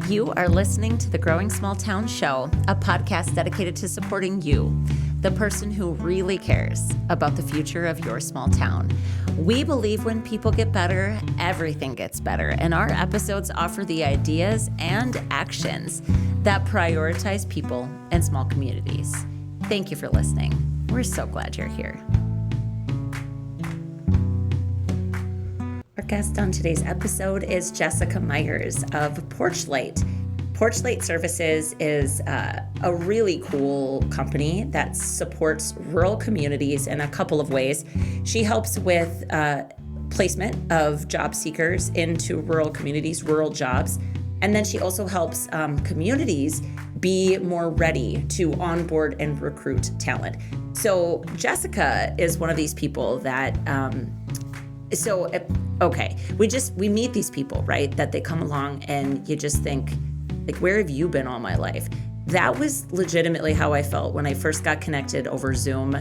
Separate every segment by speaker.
Speaker 1: You are listening to the Growing Small Town Show, a podcast dedicated to supporting you, the person who really cares about the future of your small town. We believe when people get better, everything gets better, and our episodes offer the ideas and actions that prioritize people and small communities. Thank you for listening. We're so glad you're here. Our guest on today's episode is Jessica Meyers of PorchLight. PorchLight Services is a really cool company that supports rural communities in a couple of ways. She helps with placement of job seekers into rural communities, rural jobs, and then she also helps communities be more ready to onboard and recruit talent. So Jessica is one of these people that we meet these people, right? That they come along and you just think, like, where have you been all my life? That was legitimately how I felt when I first got connected over Zoom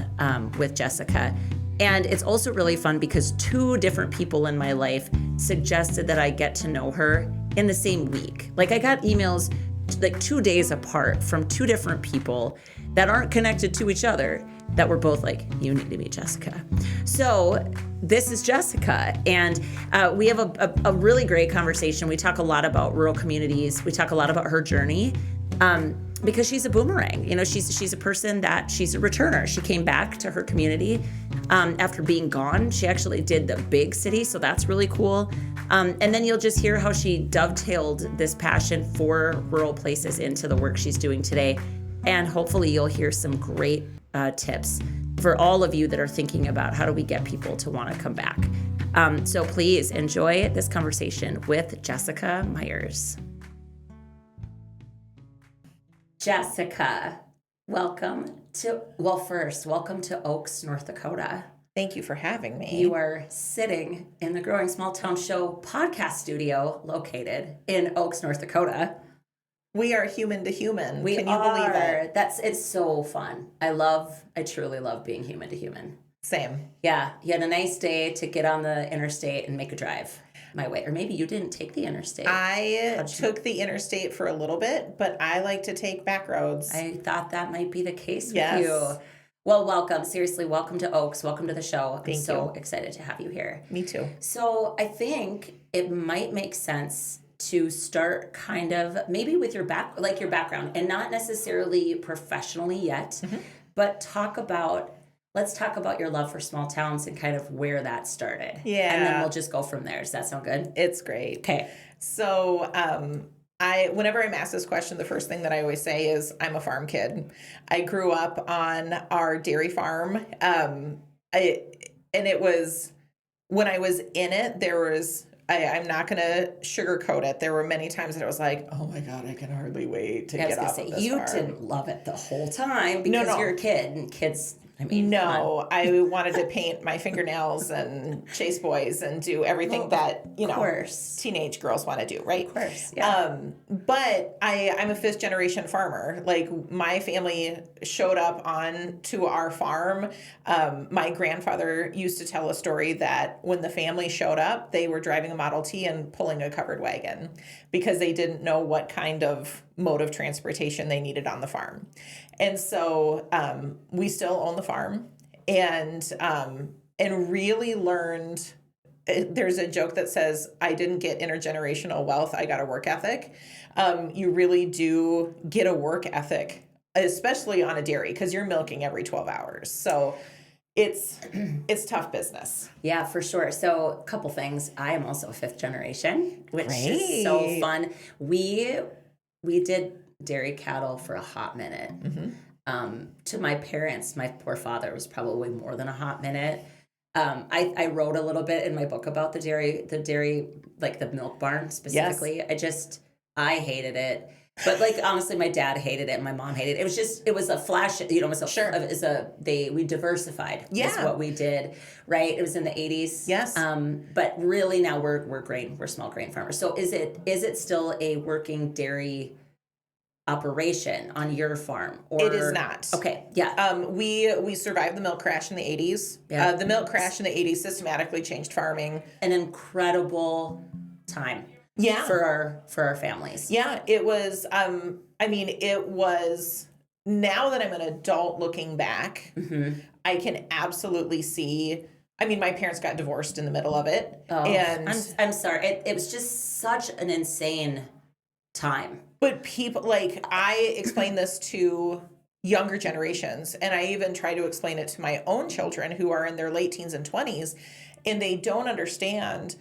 Speaker 1: with Jessica. And it's also really fun because two different people in my life suggested that I get to know her in the same week. Like, I got emails like 2 days apart from two different people that aren't connected to each other that were both like, you need to meet Jessica. So this is Jessica, and we have a really great conversation. We talk a lot about rural communities. We talk a lot about her journey because she's a boomerang. You know, she's a person that she's a returner. She came back to her community after being gone. She actually did the big city, so that's really cool. And then you'll just hear how she dovetailed this passion for rural places into the work she's doing today. And hopefully you'll hear some great tips for all of you that are thinking about how do we get people to want to come back. So please enjoy this conversation with Jessica Meyers. Jessica, welcome to Oaks, North Dakota.
Speaker 2: Thank you for having me.
Speaker 1: You are sitting in the Growing Small Town Show podcast studio located in Oaks, North Dakota.
Speaker 2: We are human to human.
Speaker 1: Can you
Speaker 2: believe it?
Speaker 1: It's so fun. I truly love being human to human.
Speaker 2: Same.
Speaker 1: Yeah. You had a nice day to get on the interstate and make a drive my way. Or maybe you didn't take the interstate.
Speaker 2: I took the interstate for a little bit, but I like to take back roads.
Speaker 1: I thought that might be the case
Speaker 2: Yes.
Speaker 1: with you. Well, welcome. Seriously, welcome to Oaks. Welcome to the show.
Speaker 2: Thank you.
Speaker 1: I'm so excited to have you here.
Speaker 2: Me too.
Speaker 1: So I think it might make sense to start kind of maybe with your background, and not necessarily professionally yet, but let's talk about your love for small towns and kind of where that started.
Speaker 2: Yeah.
Speaker 1: And then we'll just go from there. Does that sound good?
Speaker 2: It's great.
Speaker 1: Okay.
Speaker 2: So, whenever I'm asked this question, the first thing that I always say is I'm a farm kid. I grew up on our dairy farm. And it was, when I was in it, I'm not going to sugarcoat it. There were many times that I was like, oh my God, I can hardly wait to get off of this
Speaker 1: you
Speaker 2: farm.
Speaker 1: Didn't love it the whole time because you're a kid, and kids,
Speaker 2: No, I wanted to paint my fingernails and chase boys and do everything that, teenage girls want to do, right?
Speaker 1: Of course, yeah.
Speaker 2: But I'm a fifth generation farmer. Like, my family showed up to our farm. My grandfather used to tell a story that when the family showed up, they were driving a Model T and pulling a covered wagon because they didn't know what kind of mode of transportation they needed on the farm. And so we still own the farm and really learned. There's a joke that says, I didn't get intergenerational wealth, I got a work ethic. You really do get a work ethic, especially on a dairy, because you're milking every 12 hours. So it's tough business.
Speaker 1: Yeah, for sure. So a couple things. I am also a fifth generation, which
Speaker 2: Great.
Speaker 1: is so fun. We did dairy cattle for a hot minute. To my parents, my poor father was probably more than a hot minute. I wrote a little bit in my book about the dairy, like the milk barn specifically.
Speaker 2: Yes.
Speaker 1: I hated it. But like, honestly, my dad hated it and my mom hated it. It was a flash, we diversified is what we did, right? It was in the 80s.
Speaker 2: Yes.
Speaker 1: But really now we're small grain farmers. So is it still a working dairy operation on your farm? Or...
Speaker 2: It is not.
Speaker 1: Okay, yeah.
Speaker 2: We survived the milk crash in the 80s.
Speaker 1: Yeah.
Speaker 2: The milk crash in the 80s systematically changed farming.
Speaker 1: An incredible time.
Speaker 2: Yeah.
Speaker 1: for our families.
Speaker 2: Yeah, it was, I mean, it was, now that I'm an adult looking back, I can absolutely see, I mean, my parents got divorced in the middle of it.
Speaker 1: Oh,
Speaker 2: And
Speaker 1: I'm sorry. It was just such an insane time.
Speaker 2: but people, like, I explain this to younger generations, and I even try to explain it to my own children who are in their late teens and 20s, and they don't understand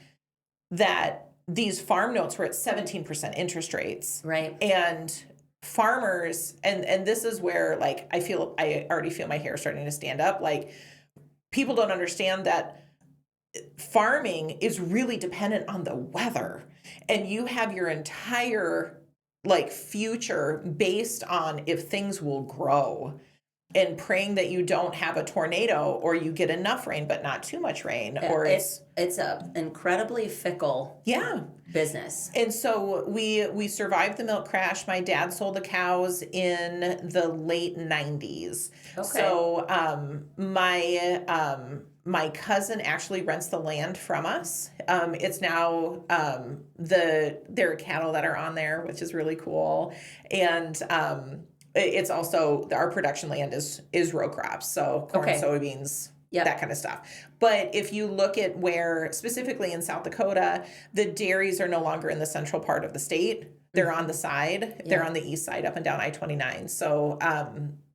Speaker 2: that these farm notes were at 17% interest rates.
Speaker 1: Right.
Speaker 2: And farmers, and this is where, like, I already feel my hair starting to stand up. Like, people don't understand that farming is really dependent on the weather, and you have your entire, like, future based on if things will grow, and praying that you don't have a tornado, or you get enough rain but not too much rain, or
Speaker 1: it's a incredibly fickle business.
Speaker 2: And so we survived the milk crash. My dad sold the cows in the late 90s.
Speaker 1: Okay.
Speaker 2: So my cousin actually rents the land from us. It's now there are cattle that are on there, which is really cool. And it's also, our production land is row crops, so corn, soybeans, that kind of stuff. But if you look at where, specifically in South Dakota, the dairies are no longer in the central part of the state. They're on the side. They're on the east side, up and down I-29. So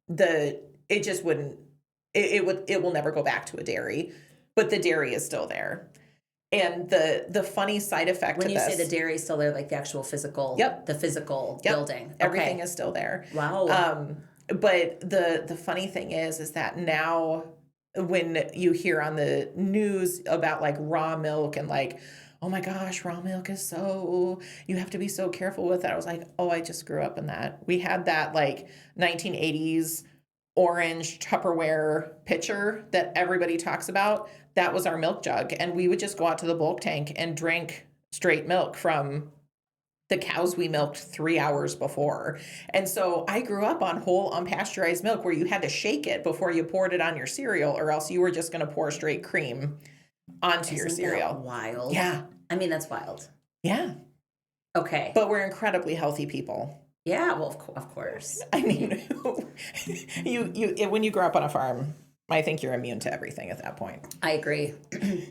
Speaker 2: it just wouldn't, it will never go back to a dairy, but the dairy is still there. And the funny side effect
Speaker 1: when
Speaker 2: of
Speaker 1: you
Speaker 2: this,
Speaker 1: say the dairy is still there, like the actual physical, the physical building,
Speaker 2: everything is still there.
Speaker 1: Wow.
Speaker 2: But the funny thing is that now when you hear on the news about, like, raw milk and, like, oh my gosh, raw milk is so, you have to be so careful with it. I was like, oh, I just grew up in that. We had that, like, 1980s orange Tupperware pitcher that everybody talks about. That was our milk jug. And we would just go out to the bulk tank and drink straight milk from the cows we milked 3 hours before. And so I grew up on whole unpasteurized milk where you had to shake it before you poured it on your cereal, or else you were just going to pour straight cream onto your cereal.
Speaker 1: That wild?
Speaker 2: Yeah.
Speaker 1: I mean, that's wild.
Speaker 2: Yeah.
Speaker 1: Okay.
Speaker 2: But we're incredibly healthy people.
Speaker 1: Yeah, well, of course.
Speaker 2: I mean, you when you grow up on a farm, I think you're immune to everything at that point.
Speaker 1: I agree.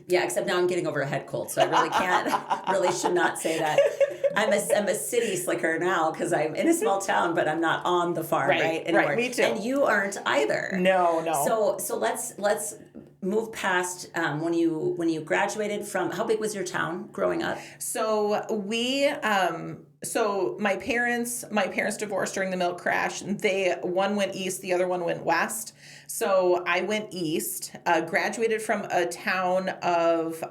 Speaker 1: Yeah, except now I'm getting over a head cold, so I really can't, really should not say that. I'm a city slicker now because I'm in a small town, but I'm not on the farm, right? Anymore.
Speaker 2: Right, me too.
Speaker 1: And you aren't either.
Speaker 2: No.
Speaker 1: So let's move past when you graduated from. How big was your town growing up?
Speaker 2: So so my parents divorced during the milk crash. One went east, the other one went west. So I went east, graduated from a town of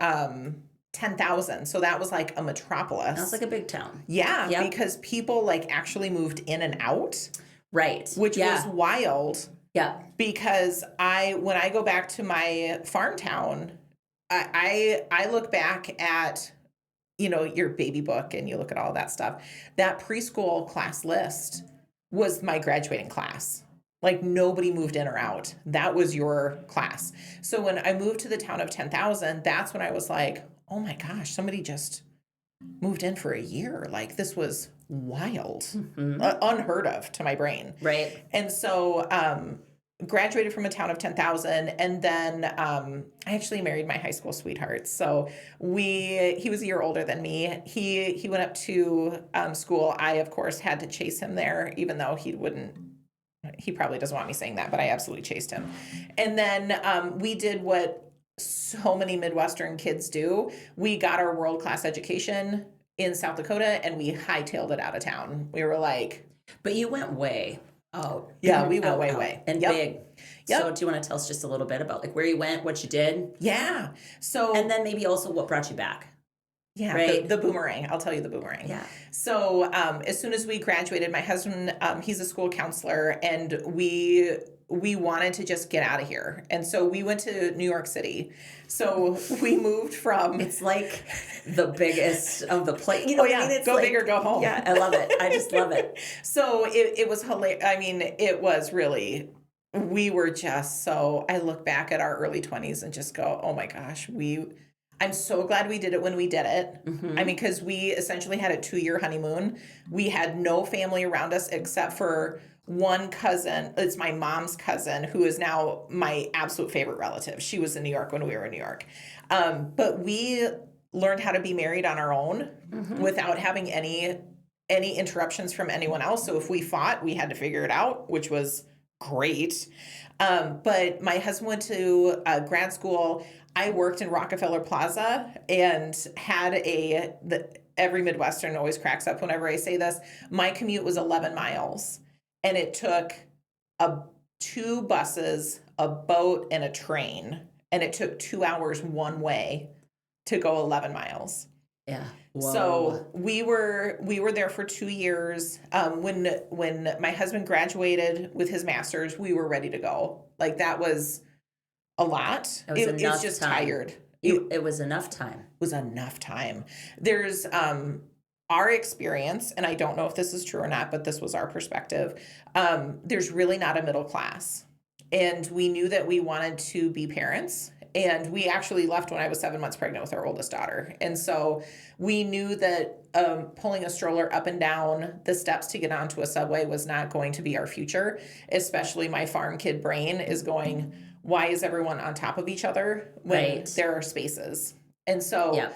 Speaker 2: 10,000. So that was like a metropolis.
Speaker 1: That's like a big town.
Speaker 2: Yeah, yep. Because people, like, actually moved in and out.
Speaker 1: Right.
Speaker 2: Which was wild.
Speaker 1: Yeah.
Speaker 2: Because when I go back to my farm town, I look back at, you know, your baby book and you look at all that stuff. That preschool class list was my graduating class. Like, nobody moved in or out. That was your class. So when I moved to the town of 10,000, that's when I was like, oh my gosh, somebody just moved in for a year. Like, this was wild, unheard of to my brain.
Speaker 1: Right.
Speaker 2: And so graduated from a town of 10,000, and then I actually married my high school sweetheart. So he was a year older than me. He went up to school. I, of course, had to chase him there, even though he probably doesn't want me saying that, but I absolutely chased him. And then we did what so many Midwestern kids do. We got our world-class education in South Dakota, and we hightailed it out of town. We were like...
Speaker 1: But you went way out.
Speaker 2: Yeah, we went way.
Speaker 1: And big. Yep. So do you want to tell us just a little bit about, like, where you went, what you did?
Speaker 2: Yeah. So...
Speaker 1: And then maybe also what brought you back.
Speaker 2: Yeah,
Speaker 1: right?
Speaker 2: the boomerang. I'll tell you the boomerang.
Speaker 1: Yeah.
Speaker 2: So as soon as we graduated, my husband, he's a school counselor, and we wanted to just get out of here. And so we went to New York City. So we moved from...
Speaker 1: It's like the biggest of the place. You know,
Speaker 2: I mean? It's go big or go home.
Speaker 1: Yeah, I love it. I just love it.
Speaker 2: So it was hilarious. I mean, it was really... We were just so... I look back at our early 20s and just go, oh my gosh, I'm so glad we did it when we did it. I mean, because we essentially had a 2-year honeymoon. We had no family around us except for one cousin. It's my mom's cousin, who is now my absolute favorite relative. She was in New York when we were in New York. But we learned how to be married on our own without having any interruptions from anyone else. So if we fought, we had to figure it out, which was great. But my husband went to grad school. I worked in Rockefeller Plaza and had every Midwestern always cracks up whenever I say this. My commute was 11 miles, and it took 2 buses, a boat, and a train, and it took 2 hours one way to go 11 miles.
Speaker 1: Yeah. Whoa.
Speaker 2: So we were there for 2 years. When my husband graduated with his master's, we were ready to go. Like, that was a lot. It was just
Speaker 1: time.
Speaker 2: Tired.
Speaker 1: It was enough time.
Speaker 2: It was enough time. There's our experience, and I don't know if this is true or not, but this was our perspective. There's really not a middle class. And we knew that we wanted to be parents. And we actually left when I was 7 months pregnant with our oldest daughter. And so we knew that pulling a stroller up and down the steps to get onto a subway was not going to be our future. Especially my farm kid brain is going, why is everyone on top of each other when there are spaces? And so,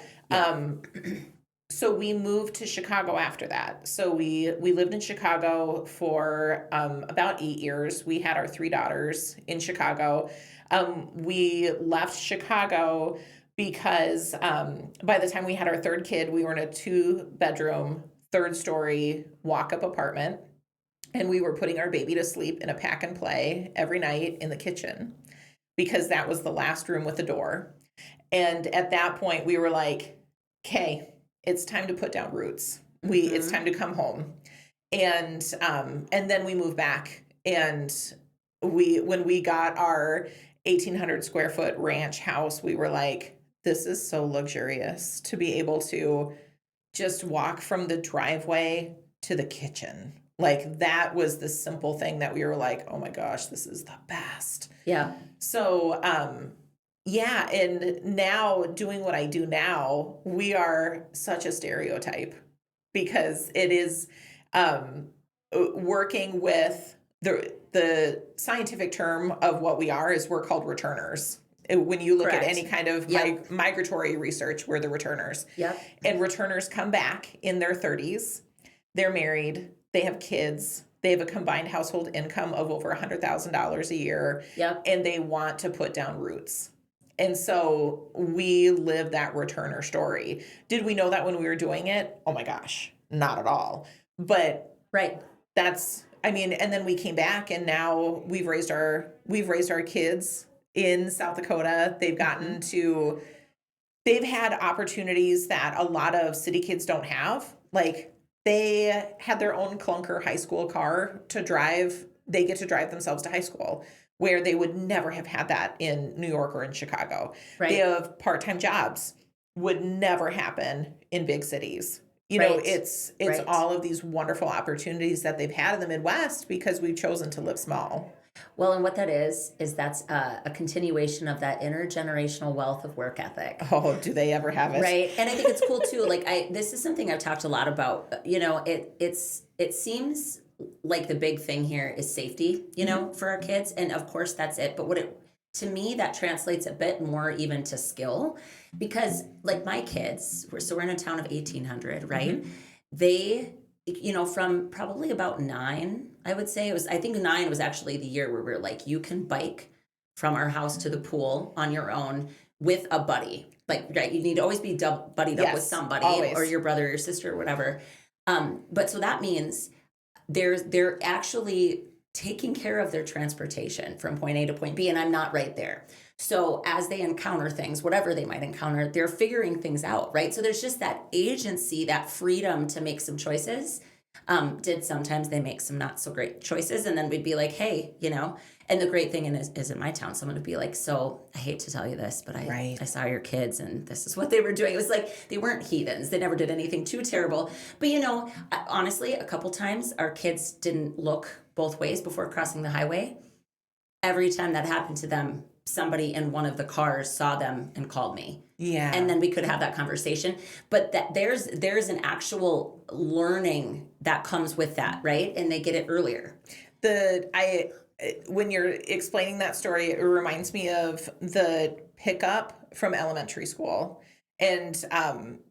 Speaker 2: so we moved to Chicago after that. So we lived in Chicago for about 8 years. We had our 3 daughters in Chicago. We left Chicago because by the time we had our 3rd kid, we were in a 2-bedroom, 3rd-story walk-up apartment, and we were putting our baby to sleep in a pack and play every night in the kitchen because that was the last room with a door. And at that point, we were like, okay, it's time to put down roots. It's time to come home. And then we moved back, and when we got our 1,800 square foot ranch house, we were like, this is so luxurious to be able to just walk from the driveway to the kitchen. Like, that was the simple thing that we were like, oh my gosh, this is the best.
Speaker 1: Yeah.
Speaker 2: So, yeah. And now doing what I do now, we are such a stereotype because it is working with the scientific term of what we are is we're called returners. When you look at any kind of migratory research, we're the returners.
Speaker 1: Yep.
Speaker 2: And returners come back in their 30s. They're married. They have kids. They have a combined household income of over $100,000 a year.
Speaker 1: Yep.
Speaker 2: And they want to put down roots. And so we live that returner story. Did we know that when we were doing it? Oh my gosh, not at all. But that's, I mean, and then we came back, and now we've raised our kids in South Dakota. They've gotten they've had opportunities that a lot of city kids don't have. Like, they had their own clunker high school car to drive. They get to drive themselves to high school, where they would never have had that in New York or in Chicago. Right. They have part-time jobs, would never happen in big cities. You know, it's all of these wonderful opportunities that they've had in the Midwest because we've chosen to live small.
Speaker 1: Well, and what that is that's a continuation of that intergenerational wealth of work ethic.
Speaker 2: Oh, do they ever have it?
Speaker 1: Right. And I think it's cool too. Like, this is something I've talked a lot about. You know, it seems like the big thing here is safety, you know, for our kids. And of course that's it. But to me, that translates a bit more even to skill, because like my kids, we're in a town of 1,800, right? They, you know, from probably about 9, I would say I think 9 was actually the year where we were like, you can bike from our house to the pool on your own with a buddy. Like, right, you need to always be buddied up with somebody, or your brother or your sister or whatever. But so that means they're actually taking care of their transportation from point A to point B, and I'm not right there. So as they encounter things, whatever they might encounter, they're figuring things out, right? So there's just that agency, that freedom to make some choices. Did sometimes they make some not so great choices, and then we'd be like, hey, you know. And the great thing is in my town, someone would be like, so I hate to tell you this, but I saw your kids and this is what they were doing. It was like, they weren't heathens. They never did anything too terrible. But, you know, honestly, a couple times our kids didn't look both ways before crossing the highway. Every time that happened to them, somebody in one of the cars saw them and called me.
Speaker 2: Yeah.
Speaker 1: And then we could have that conversation. But that there's an actual learning that comes with that, right? And they get it earlier.
Speaker 2: When you're explaining that story, it reminds me of the pickup from elementary school. And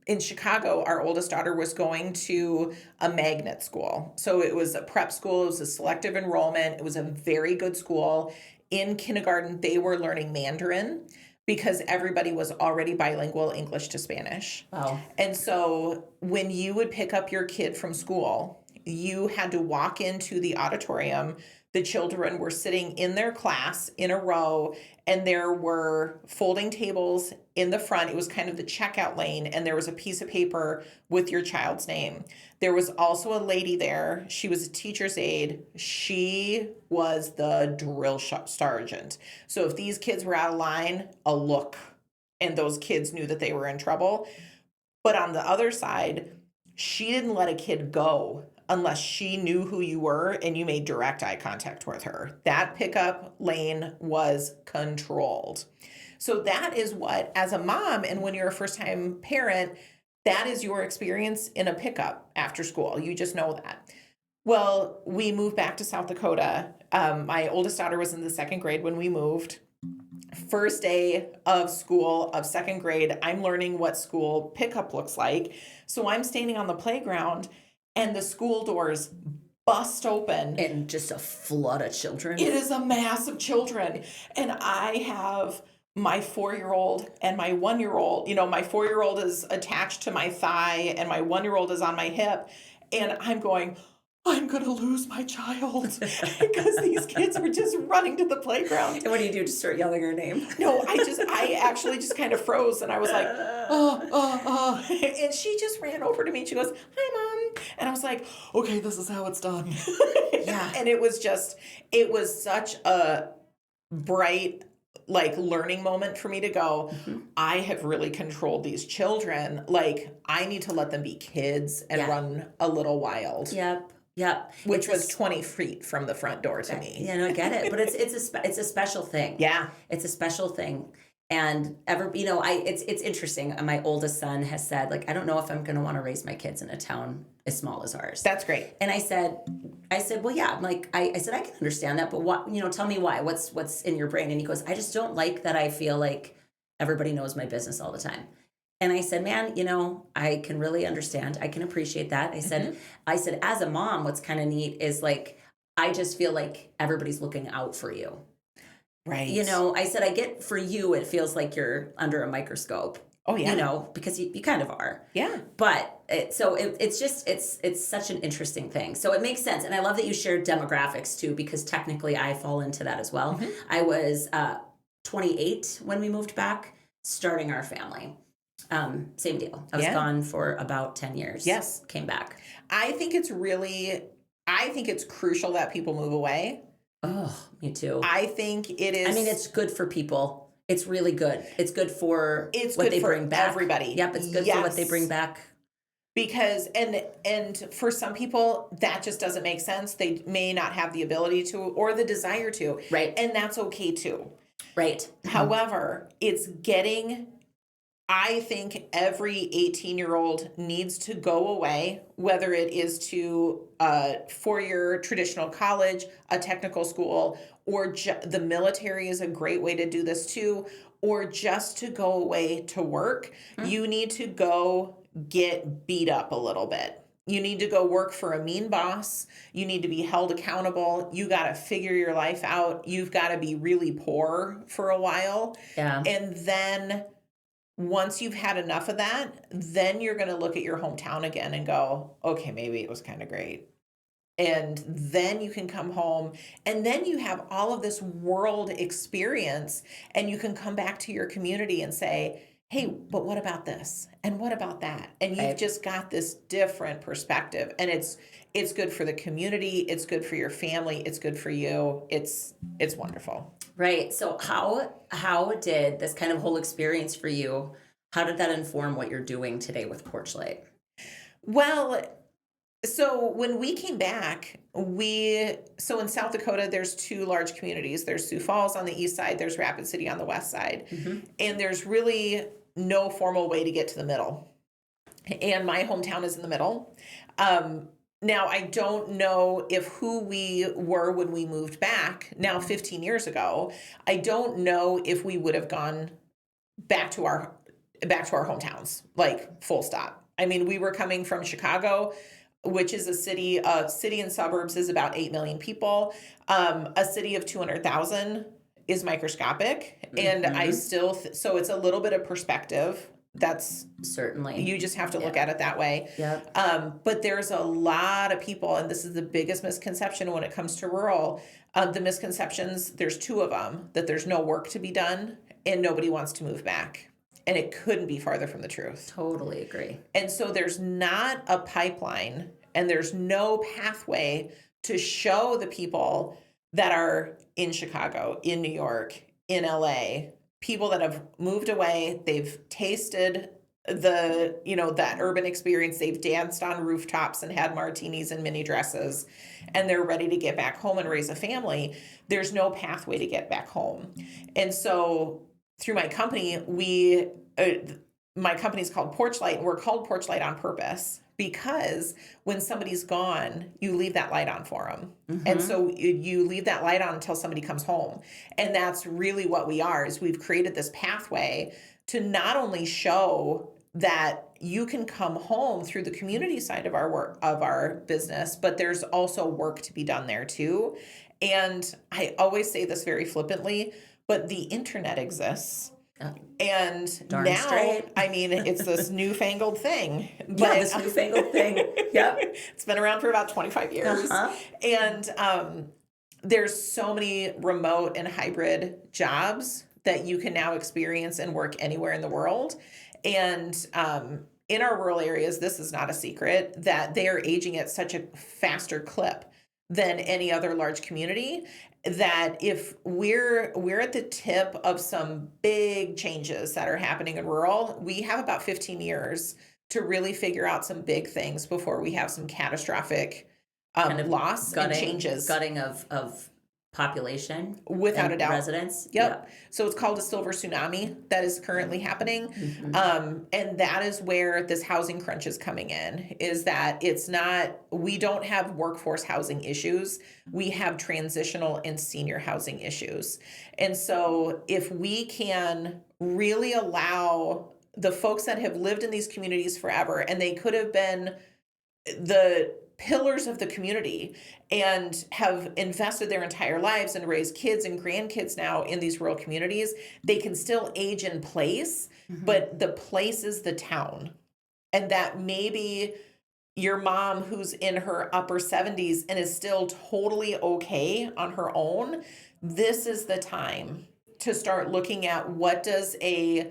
Speaker 2: in Chicago, our oldest daughter was going to a magnet school. So it was a prep school. It was a selective enrollment. It was a very good school. In kindergarten, they were learning Mandarin because everybody was already bilingual, English to Spanish.
Speaker 1: Wow.
Speaker 2: And so when you would pick up your kid from school, you had to walk into the auditorium. The children were sitting in their class in a row, and there were folding tables in the front. It was kind of the checkout lane, and there was a piece of paper with your child's name. There was also a lady there. She was a teacher's aide. She was the drill sergeant. So if these kids were out of line, a look, and those kids knew that they were in trouble. But on the other side, she didn't let a kid go unless she knew who you were and you made direct eye contact with her. That pickup lane was controlled. So that is what, as a mom, and when you're a first-time parent, that is your experience in a pickup after school. You just know that. Well, we moved back to South Dakota. My oldest daughter was in the second grade when we moved. First day of school of second grade, I'm learning what school pickup looks like. So I'm standing on the playground, and the school doors bust open.
Speaker 1: And just a flood of children.
Speaker 2: It is a mass of children. And I have my 4-year-old and my 1-year-old. You know, my 4-year-old is attached to my thigh and my 1-year-old is on my hip. And I'm going, I'm going to lose my child because these kids are just running to the playground.
Speaker 1: And what do you do? Just start yelling her name?
Speaker 2: No, I actually just kind of froze, and I was like, oh. And she just ran over to me and she goes, hi, Mom. And I was like, okay, this is how it's done.
Speaker 1: Yeah.
Speaker 2: And it was such a bright, like, learning moment for me to go, I have really controlled these children. Like, I need to let them be kids and run a little wild.
Speaker 1: Yep.
Speaker 2: Which was 20 feet from the front door to me.
Speaker 1: Yeah, no, I get it. But it's a special thing.
Speaker 2: Yeah.
Speaker 1: It's a special thing. And it's interesting. My oldest son has said, like, I don't know if I'm going to want to raise my kids in a town as small as ours.
Speaker 2: That's great.
Speaker 1: And I said, well, yeah. I'm like, I said, I can understand that, but what, tell me why. What's in your brain? And he goes, I just don't like that. I feel like everybody knows my business all the time. And I said, man, I can really understand. I can appreciate that. I said, as a mom, what's kind of neat is, like, I just feel like everybody's looking out for you.
Speaker 2: Right.
Speaker 1: I said, I get for you, it feels like you're under a microscope.
Speaker 2: Oh, yeah.
Speaker 1: Because you kind of are.
Speaker 2: Yeah.
Speaker 1: But it's such an interesting thing. So it makes sense. And I love that you shared demographics too, because technically I fall into that as well. Mm-hmm. I was 28 when we moved back, starting our family. Same deal. I was gone for about 10 years.
Speaker 2: Yes.
Speaker 1: Came back.
Speaker 2: I think it's crucial that people move away.
Speaker 1: Oh, me too.
Speaker 2: I think it is.
Speaker 1: I mean, it's good for people. It's really good. It's good for what they bring back.
Speaker 2: Everybody.
Speaker 1: Yep, it's good for what they bring back.
Speaker 2: Because, and for some people, that just doesn't make sense. They may not have the ability to or the desire to.
Speaker 1: Right.
Speaker 2: And that's okay too.
Speaker 1: Right.
Speaker 2: However, I think every 18-year-old needs to go away, whether it is to a 4-year traditional college, a technical school, or the military is a great way to do this too, or just to go away to work. Mm-hmm. You need to go get beat up a little bit. You need to go work for a mean boss. You need to be held accountable. You got to figure your life out. You've got to be really poor for a while.
Speaker 1: Yeah.
Speaker 2: And then once you've had enough of that, then you're going to look at your hometown again and go, okay, maybe it was kind of great. And then you can come home and then you have all of this world experience and you can come back to your community and say, hey, but what about this? And what about that? And you've just got this different perspective, and it's good for the community. It's good for your family. It's good for you. It's wonderful.
Speaker 1: Right. So how did this kind of whole experience for you, how did that inform what you're doing today with PorchLight?
Speaker 2: Well, So when we came back, so in South Dakota, there's two large communities. There's Sioux Falls on the east side, there's Rapid City on the west side. And there's really no formal way to get to the middle. And my hometown is in the middle. Now, I don't know if who we were when we moved back, now 15 years ago, I don't know if we would have gone back to our hometowns, like full stop. I mean, we were coming from Chicago, which is a city and suburbs is about 8 million people. A city of 200,000 is microscopic. And I still, so it's a little bit of perspective. That's
Speaker 1: Certainly.
Speaker 2: you just have to look at it that way.
Speaker 1: Yep.
Speaker 2: But there's a lot of people, and this is the biggest misconception when it comes to rural. The misconceptions, there's two of them, that there's no work to be done and nobody wants to move back. And it couldn't be farther from the truth.
Speaker 1: Totally agree.
Speaker 2: And so there's not a pipeline and there's no pathway to show the people that are in Chicago, in New York, in LA, people that have moved away, they've tasted that urban experience, they've danced on rooftops and had martinis and mini dresses, and they're ready to get back home and raise a family. There's no pathway to get back home. And so through my company, my company's called PorchLight, and we're called PorchLight on purpose because when somebody's gone, you leave that light on for them. And so you leave that light on until somebody comes home. And that's really what we are, is we've created this pathway to not only show that you can come home through the community side of our work, of our business, but there's also work to be done there too. And I always say this very flippantly, but the internet exists. And
Speaker 1: Darn
Speaker 2: now,
Speaker 1: straight.
Speaker 2: I mean, it's this newfangled thing.
Speaker 1: Yeah, this newfangled thing. Yep.
Speaker 2: It's been around for about 25 years. And there's so many remote and hybrid jobs that you can now experience and work anywhere in the world. And in our rural areas, this is not a secret, that they are aging at such a faster clip than any other large community, that if we're at the tip of some big changes that are happening in rural, we have about 15 years to really figure out some big things before we have some catastrophic loss and changes.
Speaker 1: Gutting of population.
Speaker 2: Without a doubt.
Speaker 1: Residents.
Speaker 2: Yep. So it's called a silver tsunami that is currently happening. And that is where this housing crunch is coming in, is that we don't have workforce housing issues. We have transitional and senior housing issues. And so if we can really allow the folks that have lived in these communities forever, and they could have been the pillars of the community and have invested their entire lives and raised kids and grandkids now in these rural communities, they can still age in place, but the place is the town. And that maybe your mom who's in her upper 70s and is still totally okay on her own, this is the time to start looking at what does a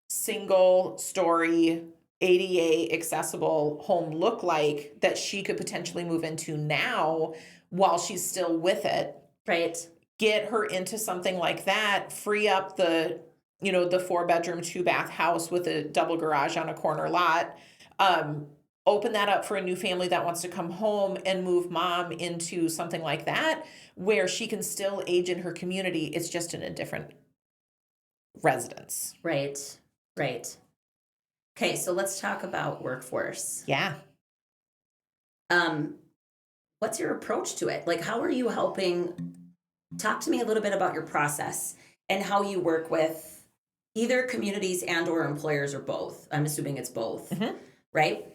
Speaker 2: single story ADA accessible home look like that she could potentially move into now while she's still with it.
Speaker 1: Right.
Speaker 2: Get her into something like that, free up the 4-bedroom, 2-bath house with a double garage on a corner lot, open that up for a new family that wants to come home, and move mom into something like that where she can still age in her community. It's just in a different residence.
Speaker 1: Right. Okay, so let's talk about workforce.
Speaker 2: Yeah.
Speaker 1: What's your approach to it? Like, how are you helping? Talk to me a little bit about your process and how you work with either communities and or employers, or both. I'm assuming it's both, right?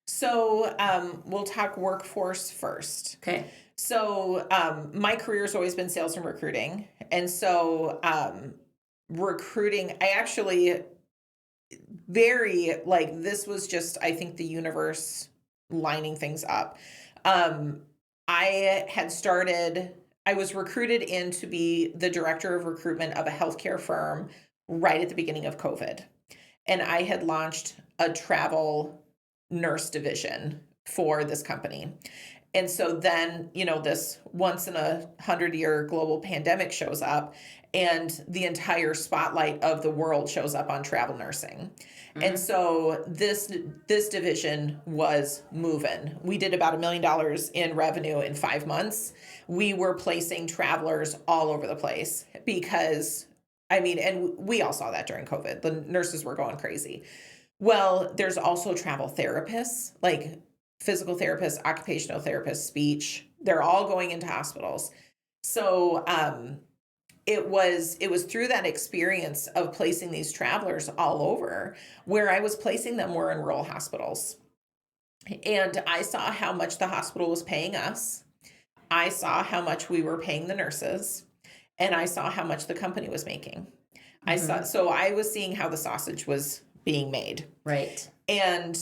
Speaker 2: So we'll talk workforce first.
Speaker 1: Okay.
Speaker 2: So my career has always been sales and recruiting. And so recruiting, I actually this was just, I think, the universe lining things up. I was recruited in to be the director of recruitment of a healthcare firm right at the beginning of COVID. And I had launched a travel nurse division for this company. And so then, this once in 100-year global pandemic shows up, and the entire spotlight of the world shows up on travel nursing. And so this division was moving. We did about $1 million in revenue in 5 months. We were placing travelers all over the place because, and we all saw that during COVID. The nurses were going crazy. Well, there's also travel therapists, like physical therapists, occupational therapists, speech. They're all going into hospitals. So it was through that experience of placing these travelers all over, where I was placing them were in rural hospitals. And I saw how much the hospital was paying us. I saw how much we were paying the nurses, and I saw how much the company was making. So I was seeing how the sausage was being made.
Speaker 1: Right.
Speaker 2: And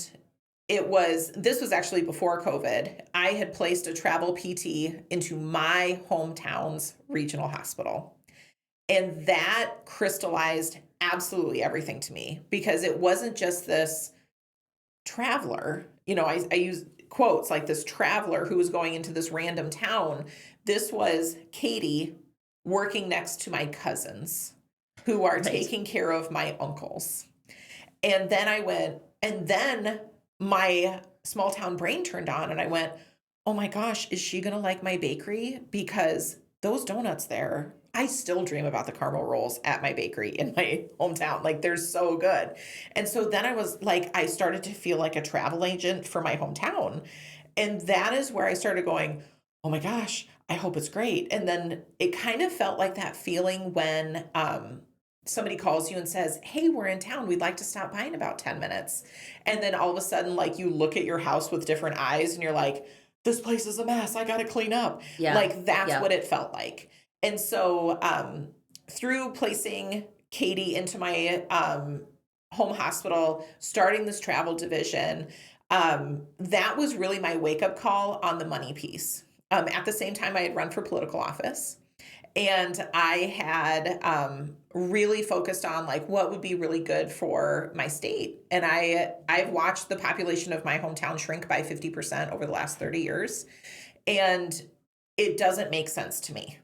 Speaker 2: this was actually before COVID. I had placed a travel PT into my hometown's regional hospital. And that crystallized absolutely everything to me, because it wasn't just this traveler. I use quotes like this traveler who was going into this random town. This was Katie working next to my cousins who are taking care of my uncles. And then my small town brain turned on, and I went, oh my gosh, is she going to like my bakery? Because those donuts there, I still dream about the caramel rolls at my bakery in my hometown. Like, they're so good. And so then I started to feel like a travel agent for my hometown. And that is where I started going, oh my gosh, I hope it's great. And then it kind of felt like that feeling when somebody calls you and says, hey, we're in town. We'd like to stop by in about 10 minutes. And then all of a sudden, like, you look at your house with different eyes and you're like, this place is a mess. I got to clean up.
Speaker 1: Yeah.
Speaker 2: Like, that's what it felt like. And so through placing Katie into my home hospital, starting this travel division, that was really my wake-up call on the money piece. At the same time, I had run for political office. And I had really focused on like what would be really good for my state. And I've watched the population of my hometown shrink by 50% over the last 30 years. And it doesn't make sense to me,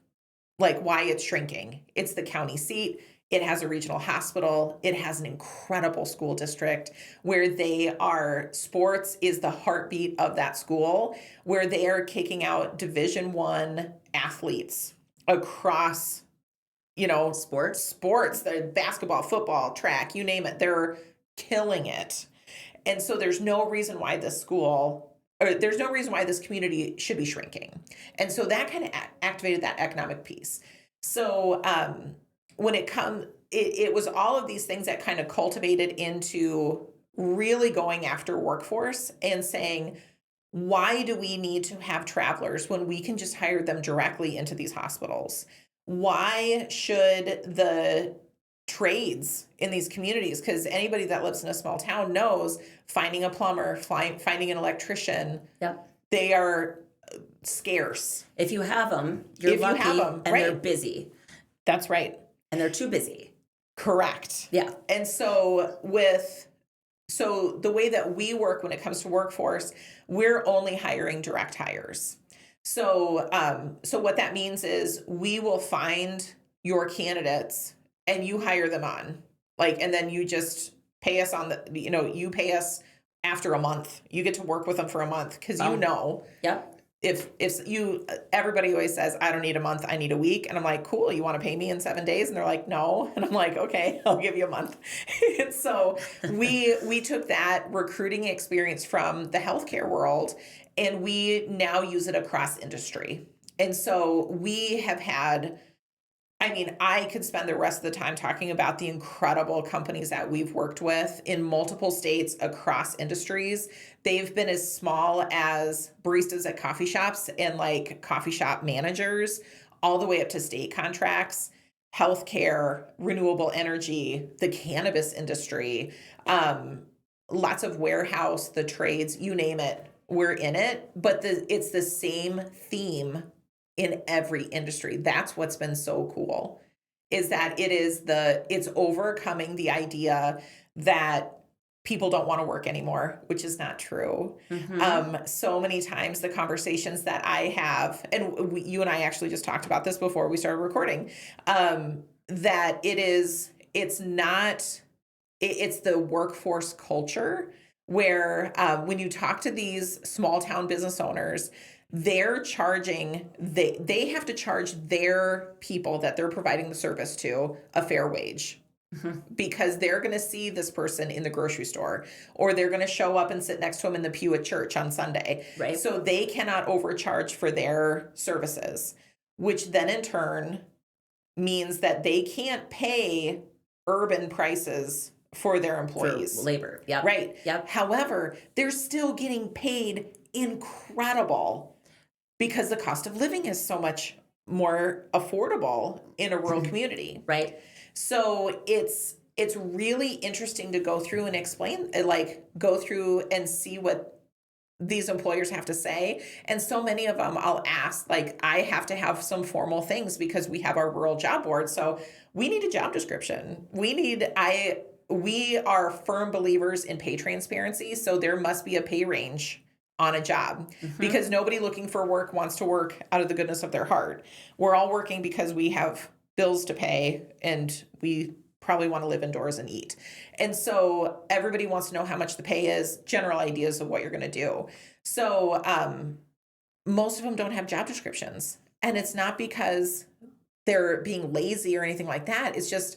Speaker 2: like why it's shrinking. It's the county seat. It has a regional hospital. It has an incredible school district where sports is the heartbeat of that school, where they are kicking out Division I athletes across, sports, the basketball, football, track, you name it, they're killing it. And so there's no reason why this community should be shrinking. And so that kind of activated that economic piece. So when it was all of these things that kind of cultivated into really going after workforce and saying, why do we need to have travelers when we can just hire them directly into these hospitals? Why should the trades in these communities, because anybody that lives in a small town knows finding a plumber, finding an electrician, they are scarce.
Speaker 1: If you have them, you're lucky, and
Speaker 2: right.
Speaker 1: They're busy.
Speaker 2: That's right.
Speaker 1: And they're too busy.
Speaker 2: Correct.
Speaker 1: Yeah.
Speaker 2: And so the way that we work when it comes to workforce, we're only hiring direct hires. So what that means is we will find your candidates and you hire them on, and then you just pay us you pay us after a month. You get to work with them for a month because
Speaker 1: Yep.
Speaker 2: Everybody always says, I don't need a month, I need a week. And I'm like, cool, you want to pay me in 7 days? And they're like, no. And I'm like, okay, I'll give you a month. And so we took that recruiting experience from the healthcare world and we now use it across industry. And so we have had, I could spend the rest of the time talking about the incredible companies that we've worked with in multiple states across industries. They've been as small as baristas at coffee shops and coffee shop managers, all the way up to state contracts, healthcare, renewable energy, the cannabis industry, lots of warehouse, the trades, you name it, we're in it. But it's the same theme in every industry. That's what's been so cool, is that it's overcoming the idea that people don't want to work anymore, which is not true. So many times the conversations that I have, and you and I actually just talked about this before we started recording, that it's the workforce culture where when you talk to these small town business owners, they have to charge their people that they're providing the service to a fair wage. Because they're going to see this person in the grocery store, or they're going to show up and sit next to them in the pew at church on Sunday.
Speaker 1: Right.
Speaker 2: So they cannot overcharge for their services, which then in turn means that they can't pay urban prices for their employees.
Speaker 1: For labor. Yep.
Speaker 2: Right.
Speaker 1: Yep.
Speaker 2: However, they're still getting paid incredible because the cost of living is so much more affordable in a rural community.
Speaker 1: Right.
Speaker 2: So it's really interesting to go through and explain, go through and see what these employers have to say. And so many of them I'll ask, I have to have some formal things because we have our rural job board. So we need a job description. We are firm believers in pay transparency. So there must be a pay range on a job because nobody looking for work wants to work out of the goodness of their heart. We're all working because we have bills to pay and we probably want to live indoors and eat. And so everybody wants to know how much the pay is, general ideas of what you're going to do. So most of them don't have job descriptions. And it's not because they're being lazy or anything like that. It's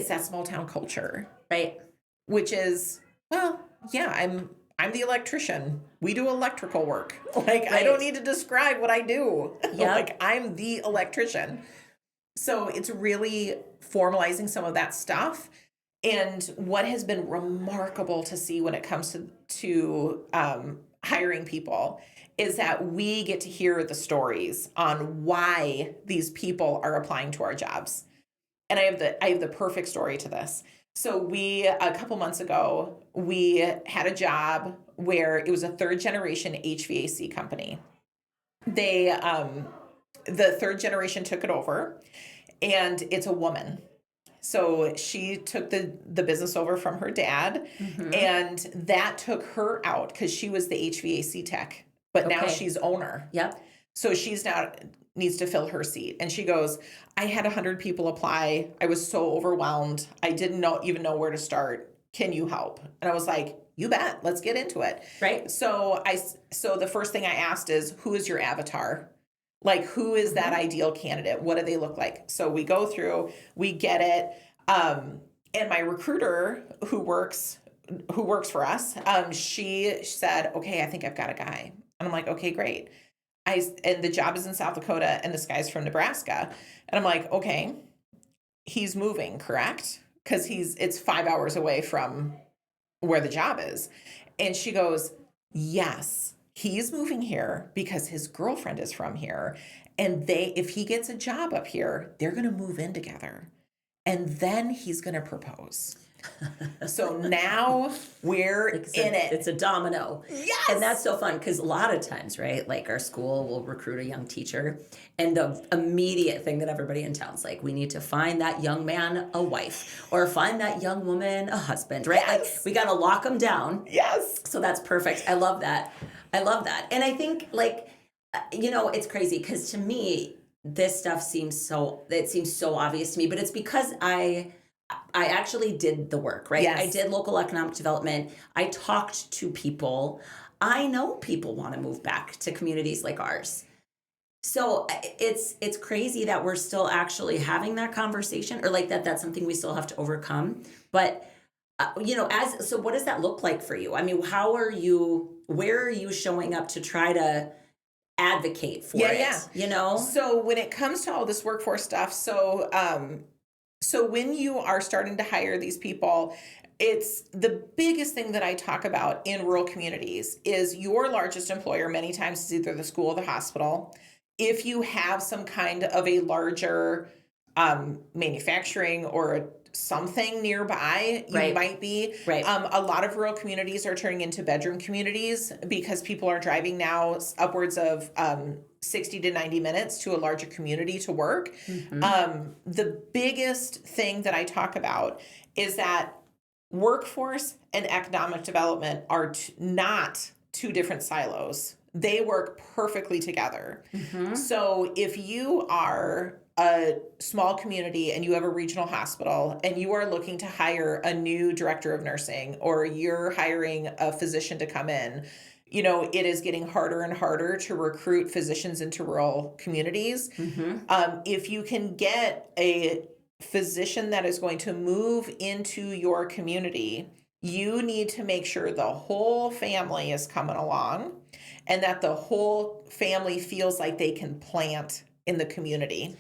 Speaker 2: that small town culture.
Speaker 1: Right.
Speaker 2: Which is, well, yeah, I'm the electrician. We do electrical work.
Speaker 1: Right.
Speaker 2: I don't need to describe what I do.
Speaker 1: Yep.
Speaker 2: I'm the electrician. So it's really formalizing some of that stuff. And what has been remarkable to see when it comes to hiring people is that we get to hear the stories on why these people are applying to our jobs. And I have the perfect story to this. So a couple months ago, we had a job where it was a third generation HVAC company. The third generation took it over, and it's a woman. So she took the business over from her dad, and that took her out because she was the HVAC tech, but now she's owner.
Speaker 1: Yep.
Speaker 2: So she's now needs to fill her seat. And she goes, I had 100 people apply. I was so overwhelmed. I didn't even know where to start. Can you help? And I was like, you bet. Let's get into it.
Speaker 1: Right.
Speaker 2: So the first thing I asked is, who is your avatar? Who is that ideal candidate? What do they look like? So we go through, we get it. And my recruiter who works for us, she said, okay, I think I've got a guy. And I'm like, okay, great. And the job is in South Dakota and this guy's from Nebraska. And I'm like, okay, he's moving, correct? Because it's 5 hours away from where the job is. And she goes, yes, he's moving here because his girlfriend is from here. And if he gets a job up here, they're going to move in together. And then he's going to propose. So now we're in it.
Speaker 1: It's a domino.
Speaker 2: Yes.
Speaker 1: And that's so fun because a lot of times, right, our school will recruit a young teacher and the immediate thing that everybody in town's like, we need to find that young man a wife or find that young woman a husband, right?
Speaker 2: Yes.
Speaker 1: We got to lock them down.
Speaker 2: Yes.
Speaker 1: So that's perfect. I love that. And I think it's crazy because to me, this stuff seems so obvious to me, but it's because I actually did the work, right?
Speaker 2: Yes.
Speaker 1: I did local economic development. I talked to people. I know people want to move back to communities like ours. So it's crazy that we're still actually having that conversation or that's something we still have to overcome. But, so what does that look like for you? I mean, where are you showing up to try to advocate for it? Yeah.
Speaker 2: So when it comes to all this workforce stuff, so when you are starting to hire these people, it's the biggest thing that I talk about in rural communities is your largest employer many times is either the school or the hospital. If you have some kind of a larger manufacturing or something nearby, you might be.
Speaker 1: Right.
Speaker 2: A lot of rural communities are turning into bedroom communities because people are driving now upwards of 60 to 90 minutes to a larger community to work. The biggest thing that I talk about is that workforce and economic development are not two different silos. They work perfectly together. So if you are a small community and you have a regional hospital and you are looking to hire a new director of nursing, or you're hiring a physician to come in, it is getting harder and harder to recruit physicians into rural communities. If you can get a physician that is going to move into your community, you need to make sure the whole family is coming along and that the whole family feels like they can plant in the community.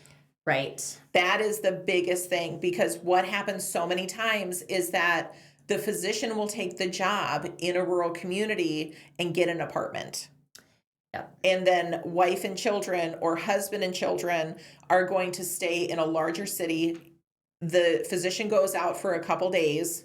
Speaker 1: Right.
Speaker 2: That is the biggest thing, because what happens so many times is that the physician will take the job in a rural community and get an apartment.
Speaker 1: Yep.
Speaker 2: And then wife and children or husband and children are going to stay in a larger city. The physician goes out for a couple days,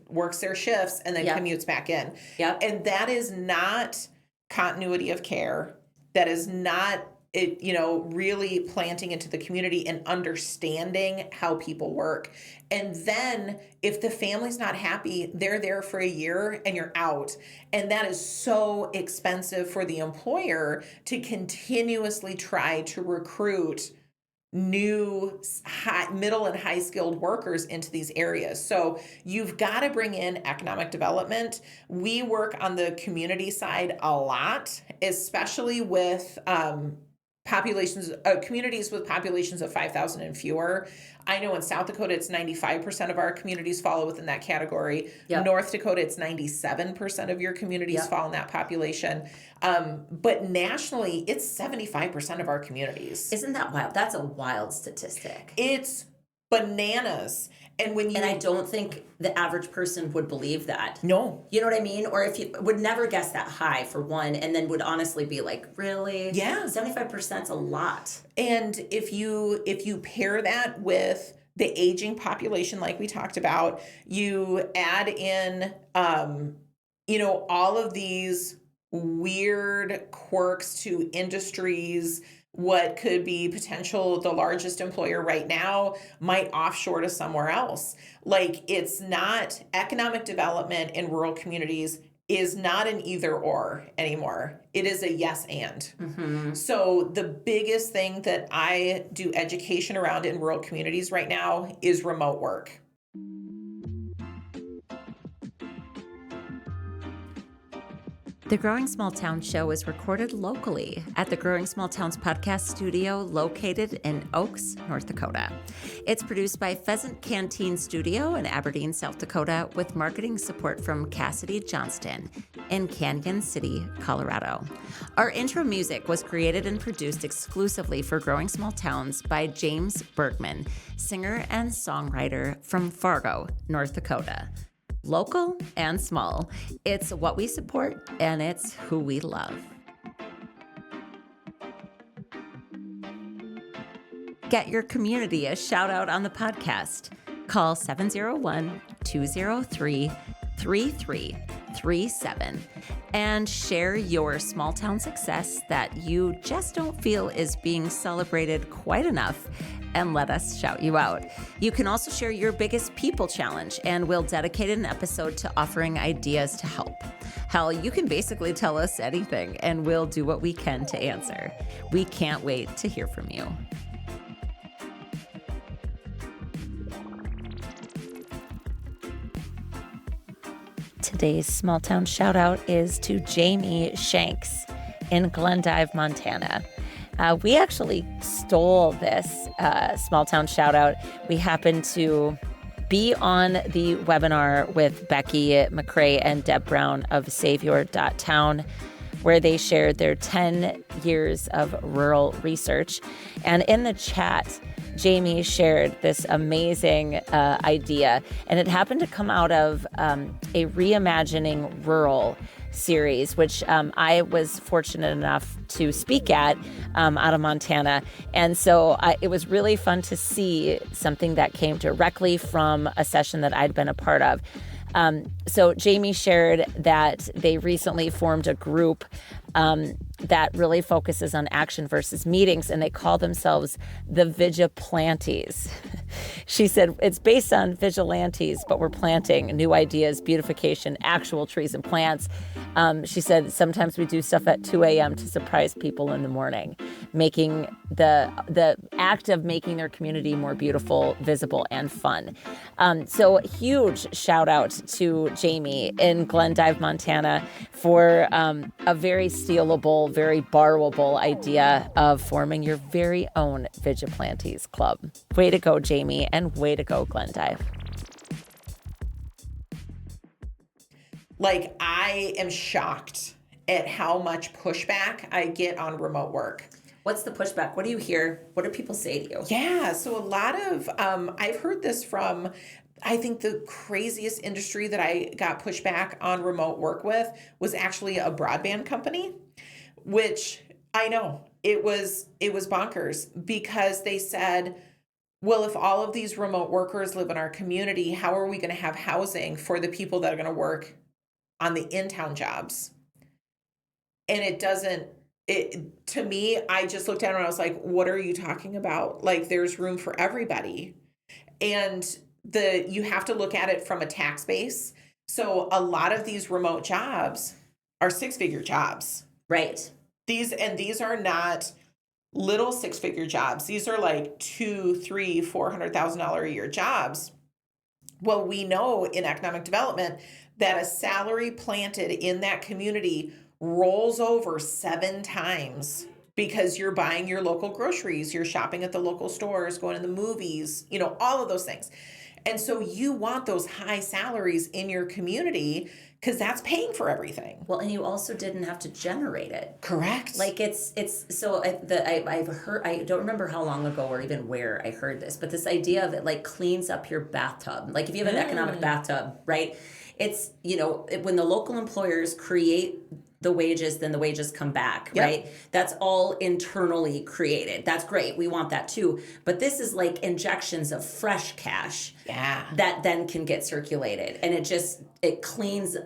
Speaker 2: works their shifts, and then commutes back in.
Speaker 1: Yep.
Speaker 2: And that is not continuity of care. That is not really planting into the community and understanding how people work. And then if the family's not happy, they're there for a year and you're out. And that is so expensive for the employer to continuously try to recruit new middle and high skilled workers into these areas. So you've got to bring in economic development. We work on the community side a lot, especially with communities with populations of 5,000 and fewer. I know in South Dakota, it's 95% of our communities fall within that category.
Speaker 1: Yep.
Speaker 2: North Dakota, it's 97% of your communities fall in that population. But nationally, it's 75% of our communities.
Speaker 1: Isn't that wild? That's a wild statistic.
Speaker 2: It's bananas. And
Speaker 1: I don't think the average person would believe that.
Speaker 2: No.
Speaker 1: You know what I mean? Or if you would never guess that high, for one, and then would honestly be like, really?
Speaker 2: Yeah.
Speaker 1: 75% is a lot.
Speaker 2: And if you pair that with the aging population, like we talked about, you add in, all of these weird quirks to industries. What could be the largest employer right now might offshore to somewhere else. Like, it's not economic development in rural communities is not an either or anymore. It is a yes and. So the biggest thing that I do education around in rural communities right now is remote work.
Speaker 1: The Growing Small Towns show is recorded locally at the Growing Small Towns podcast studio located in Oaks, North Dakota. It's produced by Pheasant Canteen Studio in Aberdeen, South Dakota, with marketing support from Cassidy Johnston in Canyon City, Colorado. Our intro music was created and produced exclusively for Growing Small Towns by James Bergman, singer and songwriter from Fargo, North Dakota. Local and small, it's what we support and it's who we love. Get your community a shout out on the podcast. Call 701-203-3337 and share your small town success that you just don't feel is being celebrated quite enough, and let us shout you out. You can also share your biggest people challenge, and we'll dedicate an episode to offering ideas to help. Hell, you can basically tell us anything, and we'll do what we can to answer. We can't wait to hear from you. Today's small town shout out is to Jamie Shanks in Glendive, Montana. We actually stole this small town shout out. We happened to be on the webinar with Becky McCrae and Deb Brown of Savior.town, where they shared their 10 years of rural research. And in the chat, Jamie shared this amazing idea, and it happened to come out of a Reimagining Rural series, which I was fortunate enough to speak at out of Montana. And so it was really fun to see something that came directly from a session that I'd been a part of. So Jamie shared that they recently formed a group that really focuses on action versus meetings, and they call themselves the Vigiplantes.
Speaker 3: She said, it's based on vigilantes, but we're planting new ideas, beautification, actual trees and plants. She said, sometimes we do stuff at 2 a.m. to surprise people in the morning, making the act of making their community more beautiful, visible, and fun. So huge shout out to Jamie in Glendive, Montana, for a very stealable, very borrowable idea of forming your very own Vigilantes Club. Way to go, Jamie, and way to go, Glendive.
Speaker 2: Like, I am shocked at how much pushback I get on remote work.
Speaker 1: What's the pushback? What do you hear? What do people say to you?
Speaker 2: Yeah, so a lot of, I've heard this from, I think the craziest industry that I got pushback on remote work with was actually a broadband company, which I know it was bonkers, because they said, well, if all of these remote workers live in our community, how are we going to have housing for the people that are going to work on the in-town jobs? And to me, I just looked at it and I was like, what are you talking about? Like, there's room for everybody. And you have to look at it from a tax base. So a lot of these remote jobs are 6-figure jobs.
Speaker 1: Right.
Speaker 2: These are not little 6-figure jobs. These are like $200,000, $300,000, $400,000 a year jobs. Well, we know in economic development that a salary planted in that community rolls over 7 times, because you're buying your local groceries, you're shopping at the local stores, going to the movies, all of those things. And so you want those high salaries in your community, because that's paying for everything.
Speaker 1: Well, and you also didn't have to generate it.
Speaker 2: Correct.
Speaker 1: Like it's so I've heard, I don't remember how long ago or even where I heard this, but this idea of it like cleans up your bathtub. Like if you have an economic bathtub, right? It's, when the local employers create the wages, then the wages come back,
Speaker 2: Yep.
Speaker 1: right? That's all internally created. That's great. We want that too. But this is like injections of fresh cash that then can get circulated. And it cleans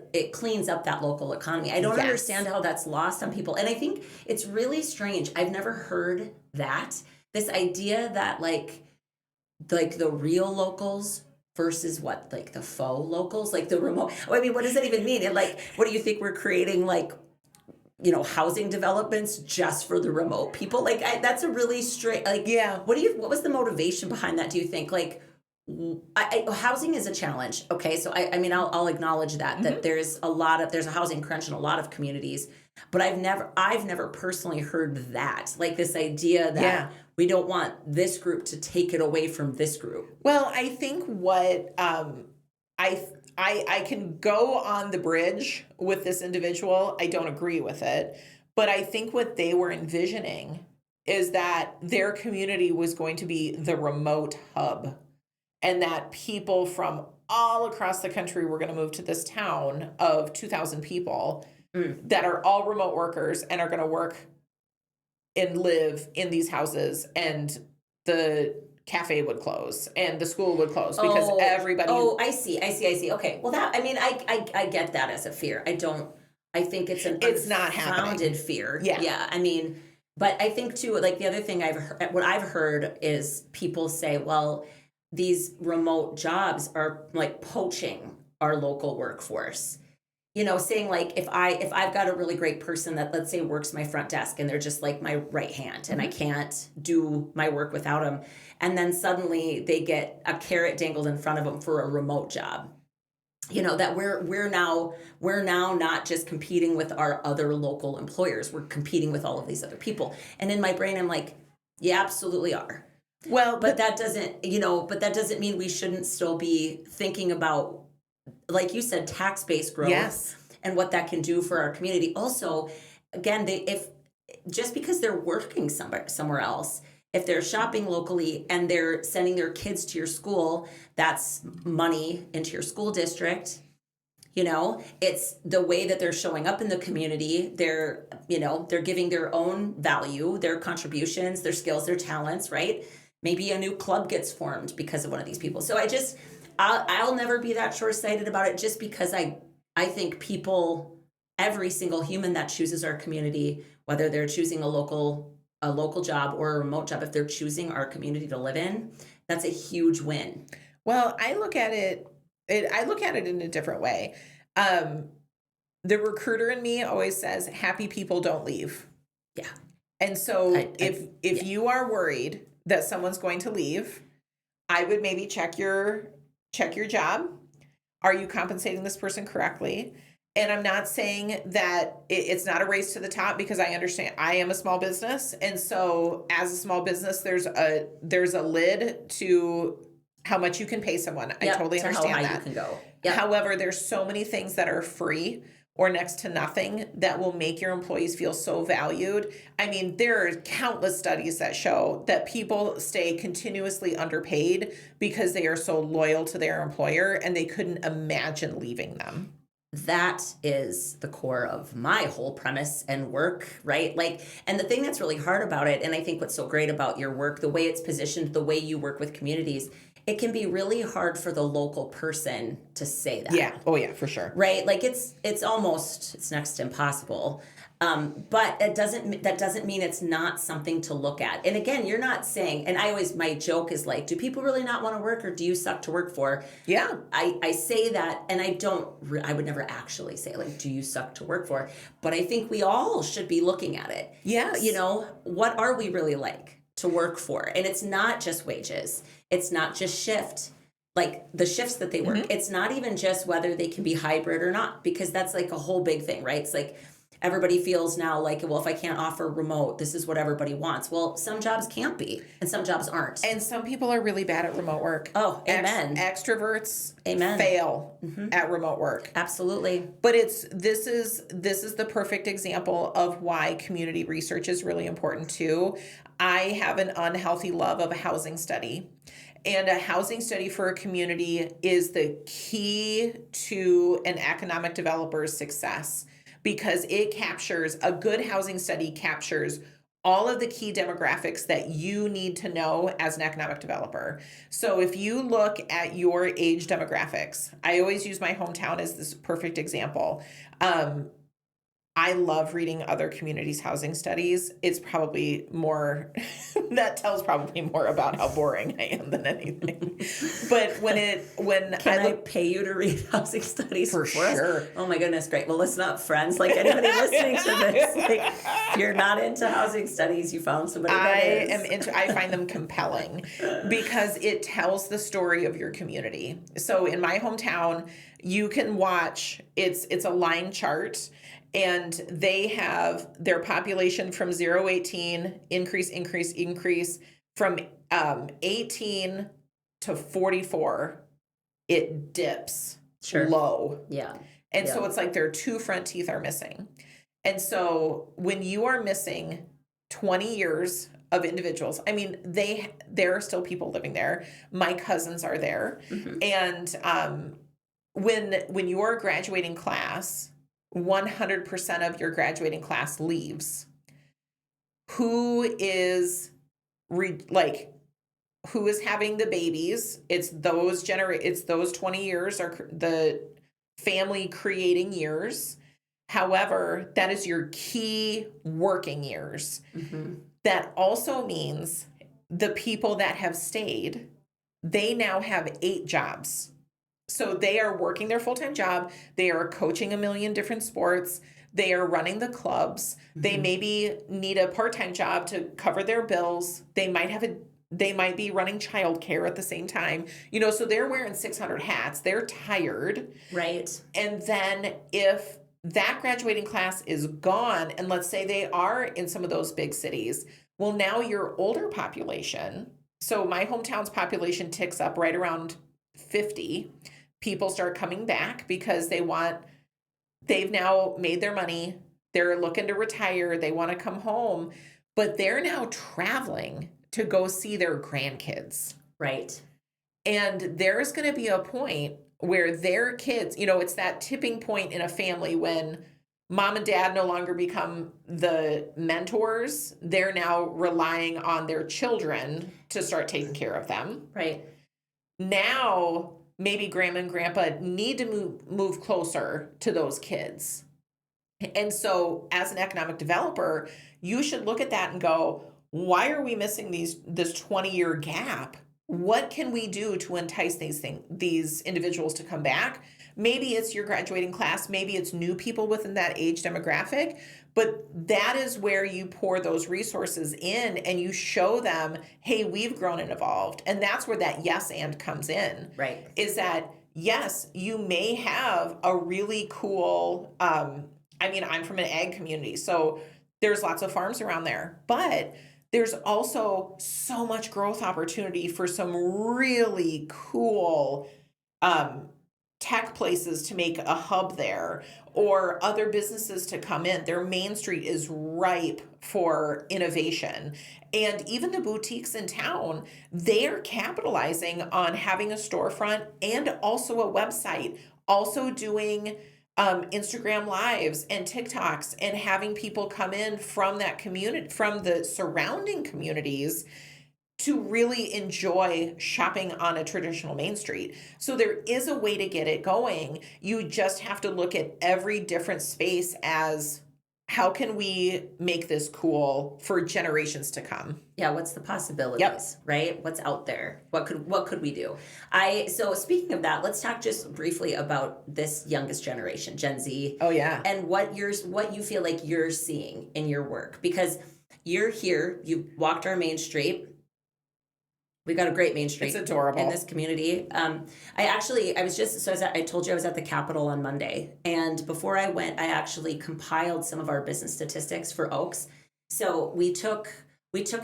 Speaker 1: up that local economy. I don't understand how that's lost on people. And I think it's really strange. I've never heard that. This idea that like the real locals versus what, like the faux locals, like the remote. I mean, what does that even mean? And like, what do you think we're creating, like, housing developments just for the remote people? Like, that's a really straight, like, what was the motivation behind that? Do you think, like, housing is a challenge. Okay. So I mean, I'll acknowledge that there's a housing crunch in a lot of communities, but I've never personally heard that, like this idea that we don't want this group to take it away from this group.
Speaker 2: Well, I think what, I can go on the bridge with this individual. I don't agree with it, but I think what they were envisioning is that their community was going to be the remote hub, and that people from all across the country were going to move to this town of 2,000 people that are all remote workers and are going to work and live in these houses, and the cafe would close and the school would close because everybody.
Speaker 1: Oh, I see. Okay. Well, that, I mean, I get that as a fear. I think it's not unfounded fear. Yeah. I mean, but I think too, like the other thing what I've heard is people say, well, these remote jobs are like poaching our local workforce. Saying like, if I've got a really great person that, let's say, works my front desk and they're just like my right hand and I can't do my work without them, and then suddenly they get a carrot dangled in front of them for a remote job, that we're now not just competing with our other local employers, we're competing with all of these other people. And in my brain, I'm like, yeah, absolutely are.
Speaker 2: Well,
Speaker 1: but that doesn't mean we shouldn't still be thinking about, like you said, tax-based growth and what that can do for our community. Also, again, if just because they're working somewhere else, if they're shopping locally and they're sending their kids to your school, that's money into your school district. It's the way that they're showing up in the community. They're giving their own value, their contributions, their skills, their talents, right? Maybe a new club gets formed because of one of these people. So I'll never be that short-sighted about it, just because I think people, every single human that chooses our community, whether they're choosing a local job or a remote job, if they're choosing our community to live in, That's a huge win.
Speaker 2: Well, I look at it in a different way. The recruiter in me always says, happy people don't leave.
Speaker 1: Yeah.
Speaker 2: And so if
Speaker 1: yeah.
Speaker 2: you are worried that someone's going to leave, I would maybe check your job. Are you compensating this person correctly? And I'm not saying that it's not a race to the top, because I understand I am a small business. And so as a small business, there's a lid to how much you can pay someone. I totally understand
Speaker 1: how high
Speaker 2: that.
Speaker 1: you can go. Yep.
Speaker 2: However, there's so many things that are free or next to nothing that will make your employees feel so valued. I mean, there are countless studies that show that people stay continuously underpaid because they are so loyal to their employer and they couldn't imagine leaving them.
Speaker 1: That is the core of my whole premise and work, right? Like, and the thing that's really hard about it, and I think what's so great about your work, the way it's positioned, the way you work with communities, it can be really hard for the local person to say that.
Speaker 2: Yeah. Oh yeah, for sure.
Speaker 1: Right? Like it's next to impossible. But that doesn't mean it's not something to look at. And again, you're not saying, and my joke is like, do people really not want to work, or do you suck to work for?
Speaker 2: Yeah.
Speaker 1: I say that, and I would never actually say like, do you suck to work for? But I think we all should be looking at it.
Speaker 2: Yes.
Speaker 1: What are we really like to work for? And it's not just wages. It's not just shift, like the shifts that they work. Mm-hmm. It's not even just whether they can be hybrid or not, because that's like a whole big thing, right? It's like everybody feels now like, well, if I can't offer remote, this is what everybody wants. Well, some jobs can't be, and some jobs aren't.
Speaker 2: And some people are really bad at remote work.
Speaker 1: Oh, amen.
Speaker 2: Extroverts
Speaker 1: amen.
Speaker 2: Fail at remote work.
Speaker 1: Absolutely.
Speaker 2: But this is the perfect example of why community research is really important too. I have an unhealthy love of a housing study. And a housing study for a community is the key to an economic developer's success, because a good housing study captures all of the key demographics that you need to know as an economic developer. So if you look at your age demographics, I always use my hometown as this perfect example. I love reading other communities' housing studies. It's probably more, that tells probably more about how boring I am than anything. But Can
Speaker 1: I pay you to read housing studies
Speaker 2: for sure?
Speaker 1: Us? Oh my goodness, great. Well, it's not friends. Like anybody listening to this, like, if you're not into housing studies, you found somebody that is.
Speaker 2: I find them compelling because it tells the story of your community. So in my hometown, you can watch, it's a line chart. And they have their population from 0-18 increase from 18 to 44. It dips low.
Speaker 1: Yeah.
Speaker 2: And so it's like their two front teeth are missing. And so when you are missing 20 years of individuals, I mean, there are still people living there. My cousins are there. Mm-hmm. And when your graduating class, 100% of your graduating class leaves, who is having the babies? It's those 20 years are the family creating years. However, that is your key working years. Mm-hmm. That also means the people that have stayed, they now have 8 jobs. So they are working their full-time job. They are coaching a million different sports. They are running the clubs. Mm-hmm. They maybe need a part-time job to cover their bills. They might be running childcare at the same time. So they're wearing 600 hats. They're tired.
Speaker 1: Right.
Speaker 2: And then if that graduating class is gone, and let's say they are in some of those big cities, well, now your older population, so my hometown's population ticks up right around 50. People start coming back because they've now made their money. They're looking to retire. They want to come home, but they're now traveling to go see their grandkids.
Speaker 1: Right.
Speaker 2: And there's going to be a point where their kids, it's that tipping point in a family when mom and dad no longer become the mentors. They're now relying on their children to start taking care of them.
Speaker 1: Right.
Speaker 2: Now, maybe grandma and grandpa need to move closer to those kids. And so as an economic developer, you should look at that and go, why are we missing this 20-year gap what can we do to entice these individuals to come back? Maybe it's your graduating class, maybe it's new people within that age demographic, but that is where you pour those resources in and you show them, hey, we've grown and evolved. And that's where that yes and comes in.
Speaker 1: Right.
Speaker 2: Is that, yes, you may have a really cool, I'm from an ag community, so there's lots of farms around there, but there's also so much growth opportunity for some really cool tech places to make a hub there, or other businesses to come in. Their main street is ripe for innovation. And even the boutiques in town, they're capitalizing on having a storefront and also a website, also doing Instagram lives and TikToks, and having people come in from that community, from the surrounding communities, to really enjoy shopping on a traditional main street. So there is a way to get it going. You just have to look at every different space as, how can we make this cool for generations to come?
Speaker 1: Yeah, what's the possibilities,
Speaker 2: Yep.
Speaker 1: right? What's out there? What could we do? So speaking of that, let's talk just briefly about this youngest generation, Gen Z.
Speaker 2: Oh yeah.
Speaker 1: And what you feel like you're seeing in your work, because you're here, you walked our main street. We got a great main street.
Speaker 2: It's adorable.
Speaker 1: In this community. I told you I was at the Capitol on Monday. And before I went, I actually compiled some of our business statistics for Oaks. So we took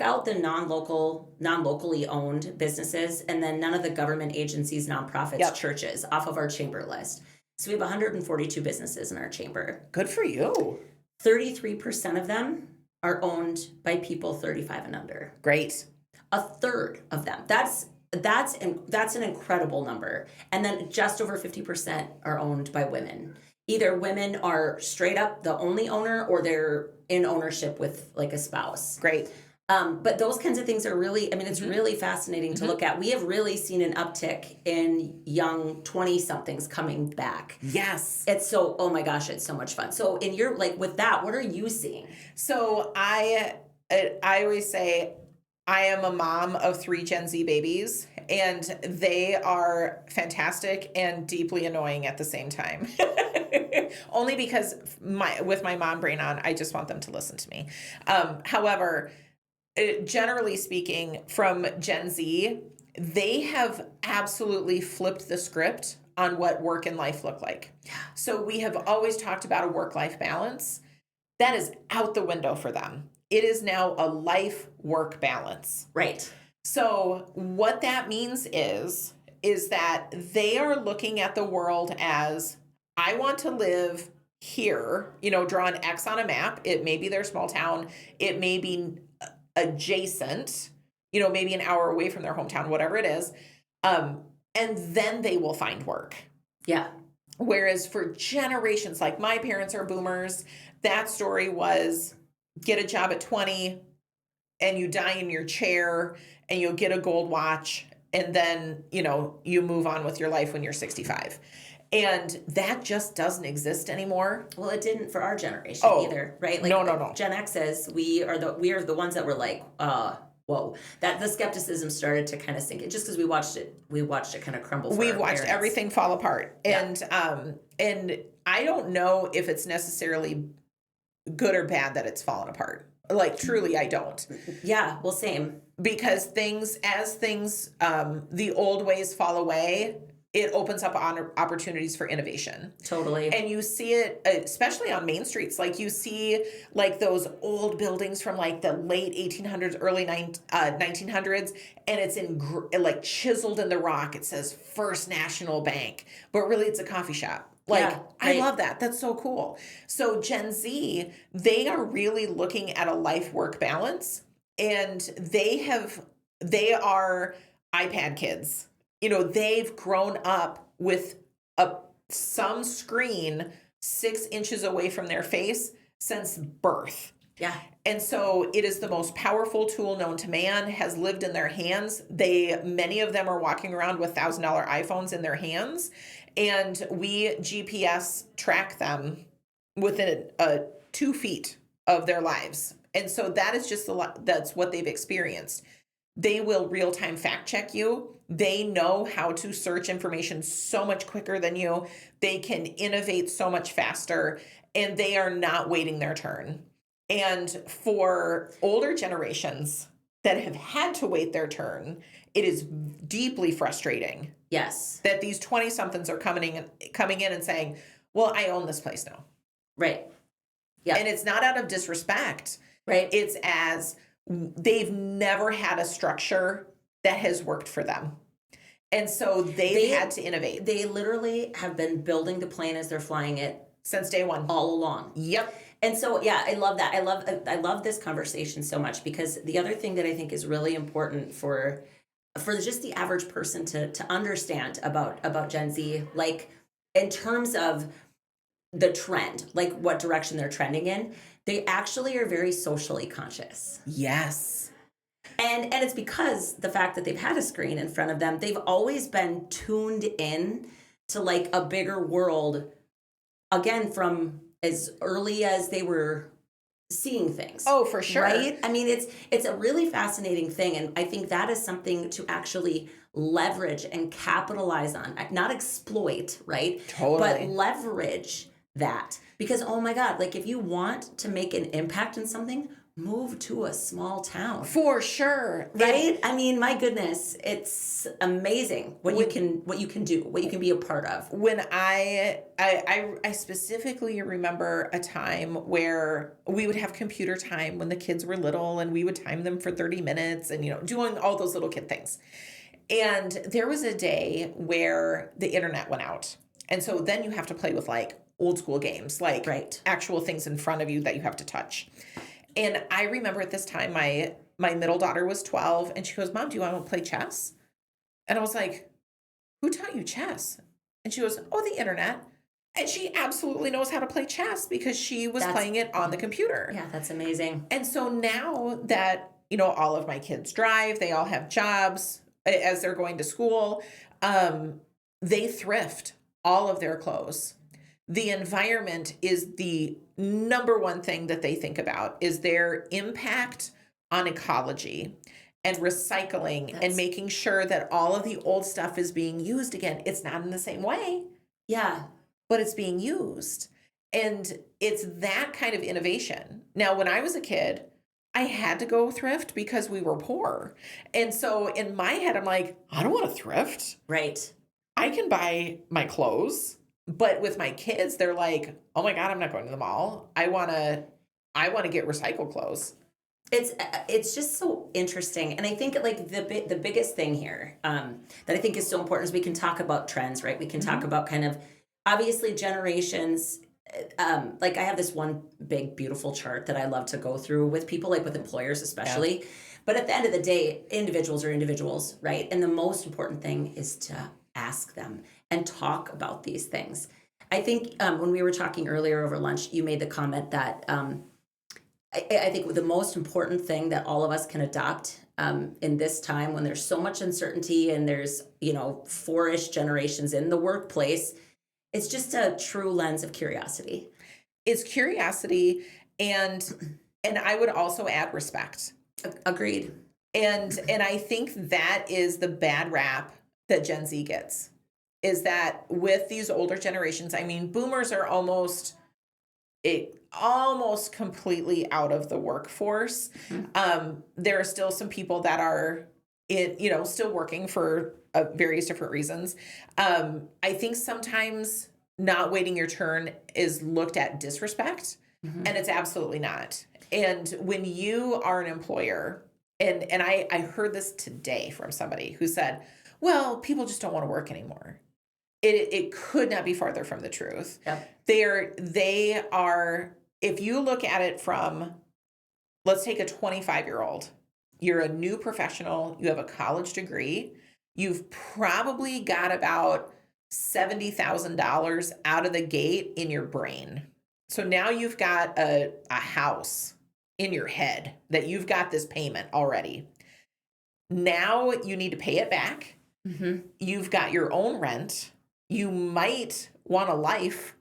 Speaker 1: out the non-locally owned businesses, and then none of the government agencies, nonprofits,
Speaker 2: Yep.
Speaker 1: churches off of our chamber list. So we have 142 businesses in our chamber.
Speaker 2: Good for you.
Speaker 1: 33% of them are owned by people 35 and under.
Speaker 2: Great.
Speaker 1: A third of them. That's an incredible number. And then just over 50% are owned by women. Either women are straight up the only owner, or they're in ownership with like a spouse.
Speaker 2: Great.
Speaker 1: But those kinds of things are really, it's really fascinating to look at. We have really seen an uptick in young 20-somethings coming back.
Speaker 2: Yes.
Speaker 1: It's so, oh my gosh, it's so much fun. So in your, with that, what are you seeing?
Speaker 2: So I always say, I am a mom of 3 Gen Z babies, and they are fantastic and deeply annoying at the same time. Only because with my mom brain on, I just want them to listen to me. However, generally speaking, from Gen Z, they have absolutely flipped the script on what work and life look like. So we have always talked about a work-life balance. That is out the window for them. It is now a life-work balance.
Speaker 1: Right.
Speaker 2: So what that means is that they are looking at the world as, I want to live here, draw an X on a map. It may be their small town. It may be adjacent, maybe an hour away from their hometown, whatever it is. And then they will find work.
Speaker 1: Yeah.
Speaker 2: Whereas for generations, like my parents are boomers, that story was, get a job at 20 and you die in your chair and you'll get a gold watch, and then, you move on with your life when you're 65. And that just doesn't exist anymore.
Speaker 1: Well, it didn't for our generation either, right?
Speaker 2: No.
Speaker 1: Gen X's, we are the ones that were like, whoa. That the skepticism started to kind of sink in, just because we watched it kind of crumble.
Speaker 2: We've watched everything fall apart.
Speaker 1: Yeah.
Speaker 2: And I don't know if it's necessarily good or bad that it's fallen apart. Like, truly, I don't.
Speaker 1: Yeah, well, same.
Speaker 2: Because the old ways fall away, it opens up opportunities for innovation.
Speaker 1: Totally.
Speaker 2: And you see it, especially on main streets. Like, you see, like, those old buildings from, like, the late 1800s, early 1900s, and it's chiseled in the rock. It says First National Bank, but really it's a coffee shop. I love that. That's so cool. So Gen Z, they are really looking at a life-work balance, and they are iPad kids. They've grown up with some screen 6 inches away from their face since birth.
Speaker 1: Yeah.
Speaker 2: And so it is the most powerful tool known to man, has lived in their hands. Many of them are walking around with $1,000 iPhones in their hands, and we GPS track them within 2 feet of their lives. And so that is just that's what they've experienced. They will real-time fact check you. They know how to search information so much quicker than you. They can innovate so much faster, and they are not waiting their turn. And for older generations that have had to wait their turn, it is deeply frustrating.
Speaker 1: Yes.
Speaker 2: That these 20-somethings are coming in and saying, well, I own this place now.
Speaker 1: Right. Yeah.
Speaker 2: And it's not out of disrespect.
Speaker 1: Right.
Speaker 2: It's as they've never had a structure that has worked for them. And so they've had to innovate.
Speaker 1: They literally have been building the plane as they're flying it
Speaker 2: since day one.
Speaker 1: All along.
Speaker 2: Yep.
Speaker 1: And so, yeah, I love that. I love this conversation so much, because the other thing that I think is really important for just the average person to understand about Gen Z, like in terms of the trend, like what direction they're trending in, they actually are very socially conscious.
Speaker 2: Yes.
Speaker 1: And it's because the fact that they've had a screen in front of them, they've always been tuned in to like a bigger world, again, from as early as they were seeing things.
Speaker 2: Oh, for sure.
Speaker 1: Right? I mean, it's a really fascinating thing. And I think that is something to actually leverage and capitalize on, not exploit, right?
Speaker 2: Totally.
Speaker 1: But leverage that. Because, oh my God, like if you want to make an impact in something, move to a small town.
Speaker 2: For sure.
Speaker 1: Right? I mean, my goodness, it's amazing what you can do, what you can be a part of.
Speaker 2: When I specifically remember a time where we would have computer time when the kids were little, and we would time them for 30 minutes and, doing all those little kid things. And there was a day where the internet went out. And so then you have to play with like old school games, like actual things in front of you that you have to touch. And I remember at this time, my middle daughter was 12, and she goes, Mom, do you want to play chess? And I was like, who taught you chess? And she goes, oh, the internet. And she absolutely knows how to play chess because she was playing it on the computer.
Speaker 1: Yeah, that's amazing.
Speaker 2: And so now that, all of my kids drive, they all have jobs as they're going to school, they thrift all of their clothes. The environment is the number one thing that they think about, is their impact on ecology and recycling and making sure that all of the old stuff is being used again. It's not in the same way.
Speaker 1: Yeah.
Speaker 2: But it's being used. And it's that kind of innovation. Now, when I was a kid, I had to go thrift because we were poor. And so in my head, I'm like, I don't want to thrift.
Speaker 1: Right.
Speaker 2: I can buy my clothes. But with my kids, they're like, oh my God, I'm not going to the mall. I want to get recycled clothes.
Speaker 1: It's just so interesting. And I think like the biggest thing here that I think is so important is we can talk about trends, right? We can talk about kind of obviously generations. Like I have this one big, beautiful chart that I love to go through with people, like with employers especially. Yeah. But at the end of the day, individuals are individuals, right? And the most important thing is to ask them and talk about these things. I think when we were talking earlier over lunch, you made the comment that I think the most important thing that all of us can adopt in this time when there's so much uncertainty and there's, 4-ish generations in the workplace, it's just a true lens of curiosity.
Speaker 2: It's curiosity, and I would also add respect.
Speaker 1: Agreed.
Speaker 2: And I think that is the bad rap that Gen Z gets, is that with these older generations, I mean, boomers are almost completely out of the workforce. Mm-hmm. There are still some people that are still working for various different reasons. I think sometimes not waiting your turn is looked at disrespect, and it's absolutely not. And when you are an employer, and I heard this today from somebody who said, well, people just don't want to work anymore. It could not be farther from the truth. Yep. They are, if you look at it from, let's take a 25-year-old. You're a new professional. You have a college degree. You've probably got about $70,000 out of the gate in your brain. So now you've got a house in your head that you've got this payment already. Now you need to pay it back. Mm-hmm. You've got your own rent. You might want a life.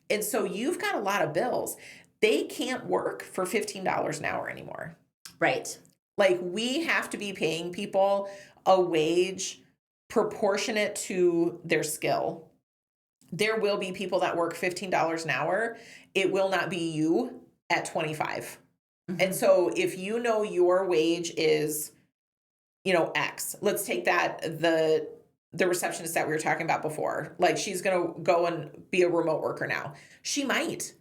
Speaker 2: And so you've got a lot of bills. They can't work for $15 an hour anymore.
Speaker 1: Right.
Speaker 2: Like, we have to be paying people a wage proportionate to their skill. There will be people that work $15 an hour. It will not be you at 25. And so if you know your wage is, X, let's take that, the receptionist that we were talking about before, like, she's going to go and be a remote worker now. She might.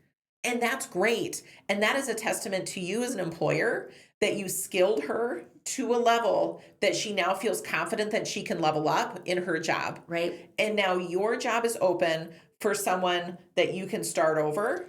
Speaker 2: And that's great. And that is a testament to you as an employer that you skilled her to a level that she now feels confident that she can level up in her job.
Speaker 1: Right.
Speaker 2: And now your job is open for someone that you can start over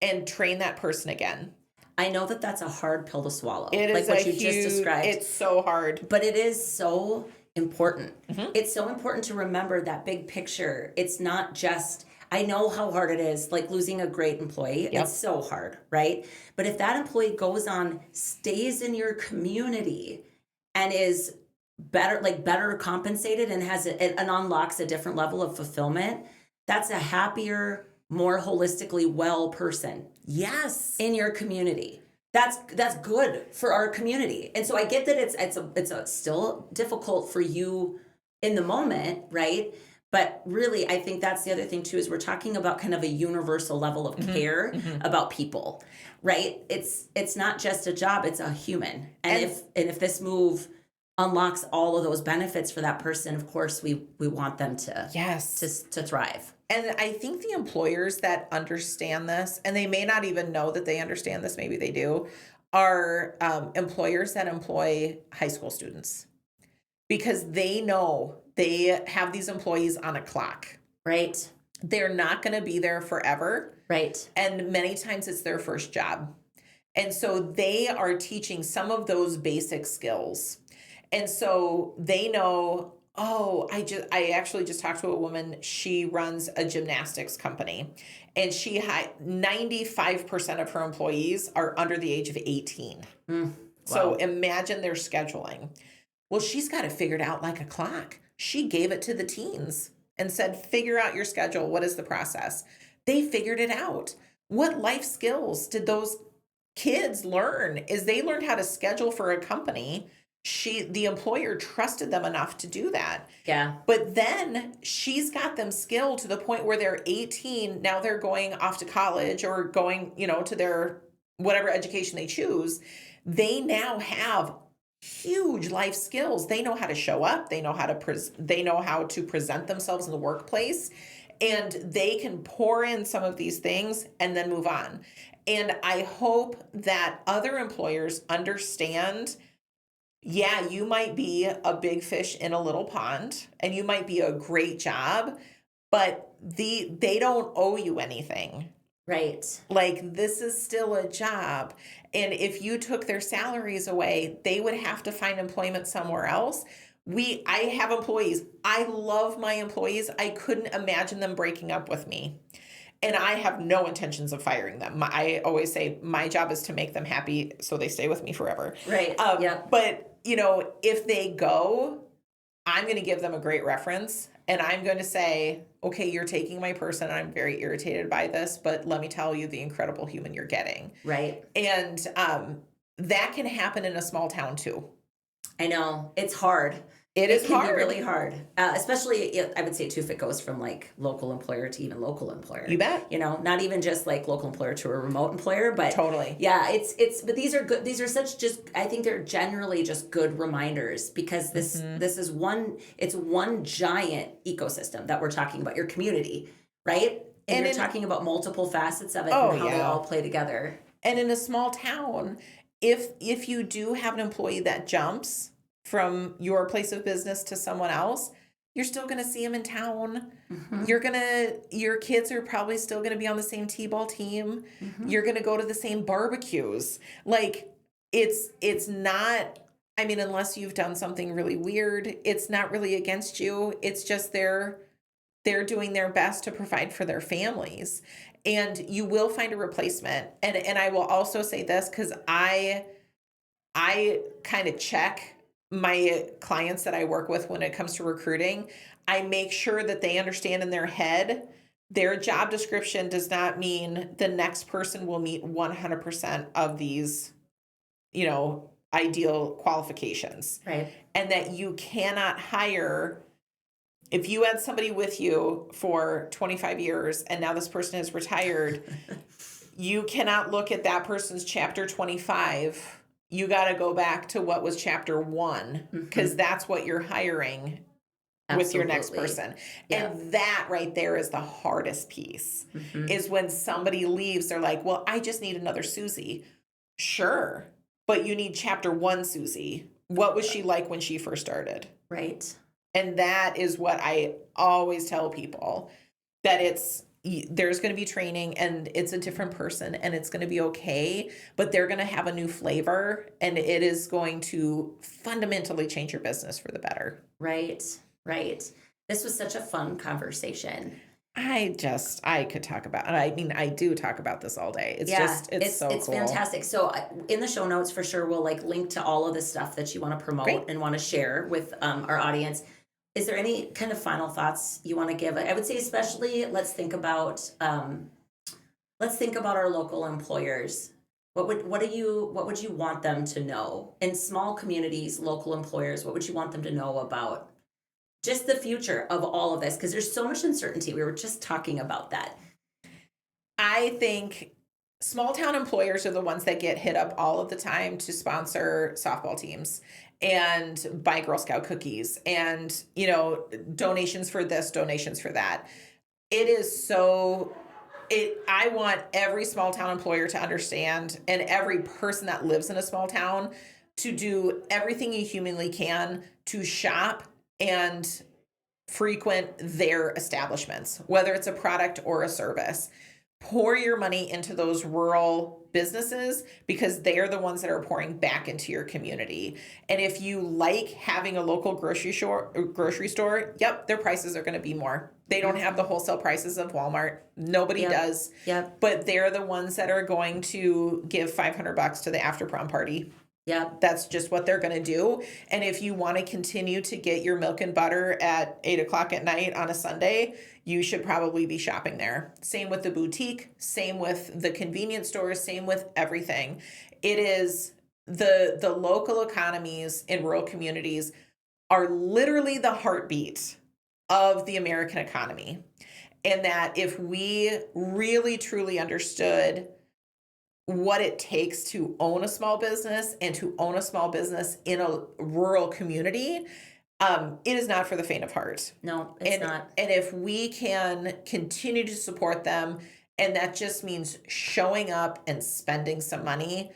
Speaker 2: and train that person again.
Speaker 1: I know that that's a hard pill to swallow.
Speaker 2: It is
Speaker 1: like what you just described.
Speaker 2: It's so hard.
Speaker 1: But it is so important. It's so important to remember that big picture. It's not just, I know how hard it is, like losing a great employee.
Speaker 2: Yep.
Speaker 1: It's so hard, right? But if that employee goes on, stays in your community and is better compensated and and unlocks a different level of fulfillment, that's a happier, more holistically well person.
Speaker 2: Yes.
Speaker 1: In your community. That's good for our community. And so I get that it's still difficult for you in the moment, right? But really, I think that's the other thing too, is we're talking about kind of a universal level of care about people, right? It's not just a job, it's a human. And if this move unlocks all of those benefits for that person, of course we want them to to thrive.
Speaker 2: And I think the employers that understand this, and they may not even know that they understand this, maybe they do, are employers that employ high school students, because they know they have these employees on a clock.
Speaker 1: Right.
Speaker 2: They're not going to be there forever.
Speaker 1: Right.
Speaker 2: And many times it's their first job. And so they are teaching some of those basic skills. And so they know, I actually just talked to a woman. She runs a gymnastics company, and 95% of her employees are under the age of 18.
Speaker 1: Wow.
Speaker 2: So imagine their scheduling. Well, she's got it figured out like a clock. She gave it to the teens and said, figure out your schedule. What is the process? They figured it out. What life skills did those kids learn? Is they learned how to schedule for a company. The employer trusted them enough to do that.
Speaker 1: Yeah.
Speaker 2: But then she's got them skilled to the point where they're 18. Now they're going off to college or going, to their whatever education they choose. They now have huge life skills. They know how to show up. They know how to present themselves in the workplace, and they can pour in some of these things and then move on. And I hope that other employers understand, yeah, you might be a big fish in a little pond and you might be a great job, but they don't owe you anything.
Speaker 1: Right.
Speaker 2: Like, this is still a job. And if you took their salaries away, they would have to find employment somewhere else. I have employees. I love my employees. I couldn't imagine them breaking up with me. And I have no intentions of firing them. I always say my job is to make them happy so they stay with me forever.
Speaker 1: Right. Yeah.
Speaker 2: But, if they go, I'm going to give them a great reference. And I'm going to say, okay, you're taking my person, and I'm very irritated by this, but let me tell you the incredible human you're getting.
Speaker 1: Right.
Speaker 2: And that can happen in a small town too.
Speaker 1: I know. It's hard.
Speaker 2: It
Speaker 1: can
Speaker 2: hard.
Speaker 1: be really hard. Especially, I would say too, if it goes from like local employer to even local employer.
Speaker 2: You bet.
Speaker 1: Not even just like local employer to a remote employer, but
Speaker 2: totally.
Speaker 1: Yeah, but these are good. These are I think they're generally just good reminders, because this is one giant ecosystem that we're talking about, your community, right? And you're talking about multiple facets of it and how they all play together.
Speaker 2: And in a small town, if you do have an employee that jumps from your place of business to someone else, you're still going to see them in town. Mm-hmm. Your kids are probably still going to be on the same t-ball team. Mm-hmm. You're going to go to the same barbecues. Like, it's not, unless you've done something really weird, it's not really against you. It's just they're doing their best to provide for their families. And you will find a replacement. And I will also say this, because I kind of check my clients that I work with when it comes to recruiting. I make sure that they understand in their head, their job description does not mean the next person will meet 100% of these, ideal qualifications.
Speaker 1: Right.
Speaker 2: And that you cannot hire, if you had somebody with you for 25 years and now this person has retired, you cannot look at that person's chapter 25. You got to go back to what was chapter 1 because that's what you're hiring with your next person.
Speaker 1: Yeah.
Speaker 2: And that right there is the hardest piece is when somebody leaves, they're like, well, I just need another Susie. Sure. But you need chapter 1 Susie. What was she like when she first started?
Speaker 1: Right.
Speaker 2: And that is what I always tell people, that there's going to be training and it's a different person and it's going to be okay, but they're going to have a new flavor and it is going to fundamentally change your business for the better.
Speaker 1: Right. Right. This was such a fun conversation.
Speaker 2: I could talk about it. I mean, I do talk about this all day. It's so cool. It's
Speaker 1: fantastic. So in the show notes, for sure, we'll link to all of the stuff that you want to promote and want to share with our audience. Is there any kind of final thoughts you want to give? I would say, especially, let's think about our local employers. What would you want them to know in small communities, local employers? What would you want them to know about just the future of all of this? Because there's so much uncertainty. We were just talking about that.
Speaker 2: I think small town employers are the ones that get hit up all of the time to sponsor softball teams and buy Girl Scout cookies and, donations for this, donations for that. I want every small town employer to understand, and every person that lives in a small town, to do everything you humanly can to shop and frequent their establishments, whether it's a product or a service. Pour your money into those rural businesses because they are the ones that are pouring back into your community. And if you like having a local grocery store, yep, their prices are going to be more. They don't have the wholesale prices of Walmart. Nobody does.
Speaker 1: Yep.
Speaker 2: But they're the ones that are going to give $500 to the after prom party.
Speaker 1: Yeah,
Speaker 2: that's just what they're going to do. And if you want to continue to get your milk and butter at 8:00 at night on a Sunday, you should probably be shopping there. Same with the boutique, same with the convenience stores, same with everything. It is the local economies in rural communities are literally the heartbeat of the American economy. And that if we really truly understood what it takes to own a small business and to own a small business in a rural community, it is not for the faint of heart.
Speaker 1: No, it's not. And
Speaker 2: if we can continue to support them, and that just means showing up and spending some money,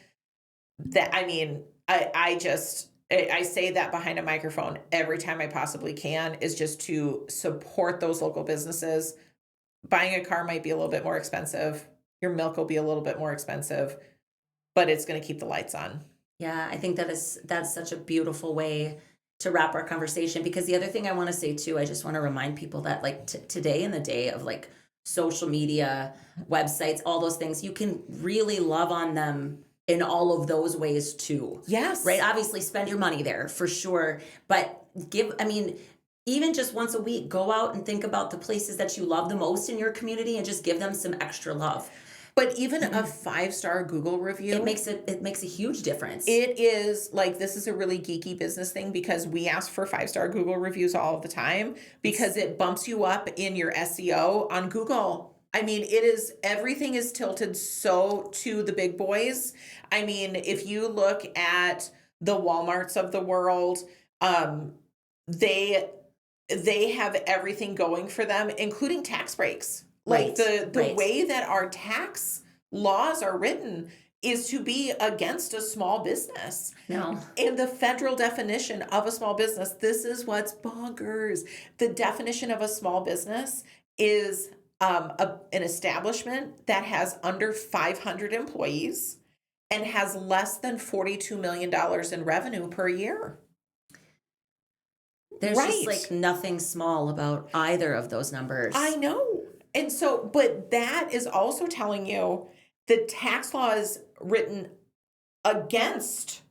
Speaker 2: I say that behind a microphone every time I possibly can, is just to support those local businesses. Buying a car might be a little bit more expensive. Your milk will be a little bit more expensive, but it's going to keep the lights on.
Speaker 1: Yeah, I think that's such a beautiful way to wrap our conversation, because the other thing I want to say too, I just want to remind people that today in the day of social media, websites, all those things, you can really love on them in all of those ways too.
Speaker 2: Yes.
Speaker 1: Right? Obviously spend your money there for sure, but even just once a week, go out and think about the places that you love the most in your community and just give them some extra love.
Speaker 2: But even a 5-star Google review,
Speaker 1: it makes a huge difference.
Speaker 2: It is this is a really geeky business thing, because we ask for 5-star Google reviews all of the time because it bumps you up in your SEO on Google. Everything is tilted so to the big boys. If you look at the Walmarts of the world, they have everything going for them, including tax breaks. The way that our tax laws are written is to be against a small business.
Speaker 1: No.
Speaker 2: And the federal definition of a small business, this is what's bonkers. The definition of a small business is an establishment that has under 500 employees and has less than $42 million in revenue per year.
Speaker 1: There's just nothing small about either of those numbers.
Speaker 2: I know. And so, but that is also telling you the tax law is written against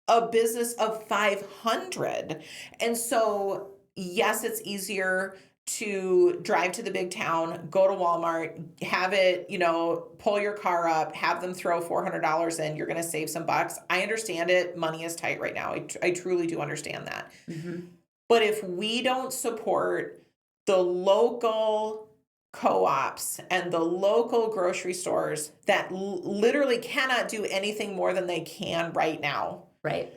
Speaker 2: a business of 500. And so, yes, it's easier to drive to the big town, go to Walmart, have it, pull your car up, have them throw $400 in, you're going to save some bucks. I understand it. Money is tight right now. I truly do understand that. Mm-hmm. But if we don't support the local co-ops and the local grocery stores that literally cannot do anything more than they can right now.
Speaker 1: Right.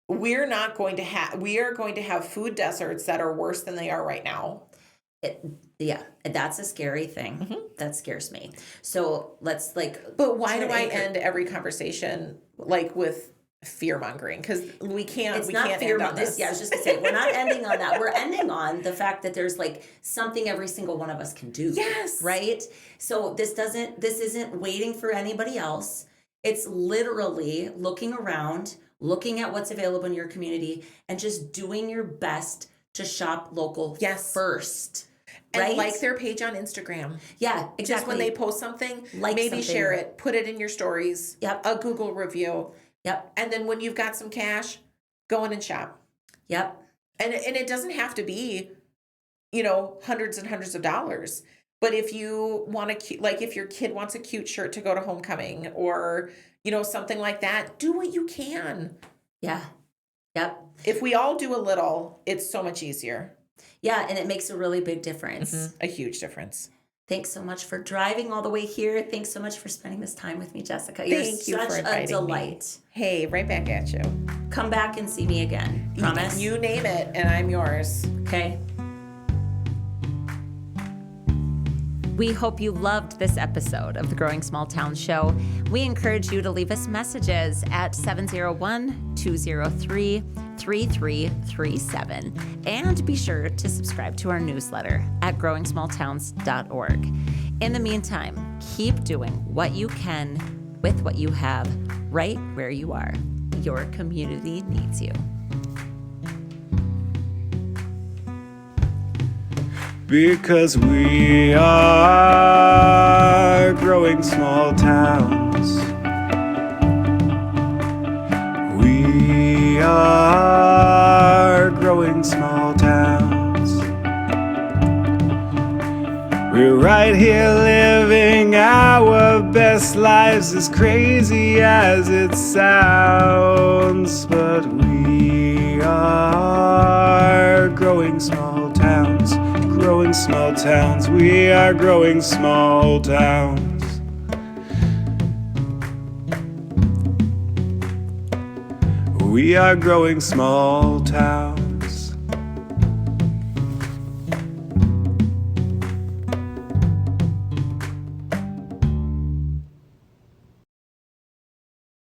Speaker 2: We are going to have food deserts that are worse than they are right now.
Speaker 1: Yeah, that's a scary thing. Mm-hmm. That scares me. So let's
Speaker 2: But why do I end every conversation with fear mongering? Because we can't.
Speaker 1: It's not fear mongering. Yeah, I was just gonna say we're not ending on that. We're ending on the fact that there's something every single one of us can do.
Speaker 2: Yes.
Speaker 1: Right. So this isn't waiting for anybody else. It's literally looking around, looking at what's available in your community, and just doing your best to shop local first.
Speaker 2: And like their page on Instagram.
Speaker 1: Yeah, exactly.
Speaker 2: Just when they post something, maybe share it, put it in your stories.
Speaker 1: Yep.
Speaker 2: A Google review.
Speaker 1: Yep.
Speaker 2: And then when you've got some cash, go in and shop.
Speaker 1: Yep.
Speaker 2: And it doesn't have to be, hundreds and hundreds of dollars. But if you want if your kid wants a cute shirt to go to homecoming or, something like that, do what you can.
Speaker 1: Yeah. Yep.
Speaker 2: If we all do a little, it's so much easier.
Speaker 1: Yeah, and it makes a really big difference.
Speaker 2: Mm-hmm. A huge difference.
Speaker 1: Thanks so much for driving all the way here. Thanks so much for spending this time with me, Jessica.
Speaker 2: Thank you for inviting
Speaker 1: a delight.
Speaker 2: Me. Hey, right back at you.
Speaker 1: Come back and see me again. Promise?
Speaker 2: You name it, and I'm yours.
Speaker 1: Okay.
Speaker 3: We hope you loved this episode of the Growing Small Town Show. We encourage you to leave us messages at 701-203-3337. And be sure to subscribe to our newsletter at growingsmalltowns.org. In the meantime, keep doing what you can with what you have right where you are. Your community needs you.
Speaker 4: Because we are growing small towns. We are growing small towns. We're right here living our best lives, as crazy as it sounds. But we are growing small towns. Growing small towns, we are growing small towns. We are growing small towns.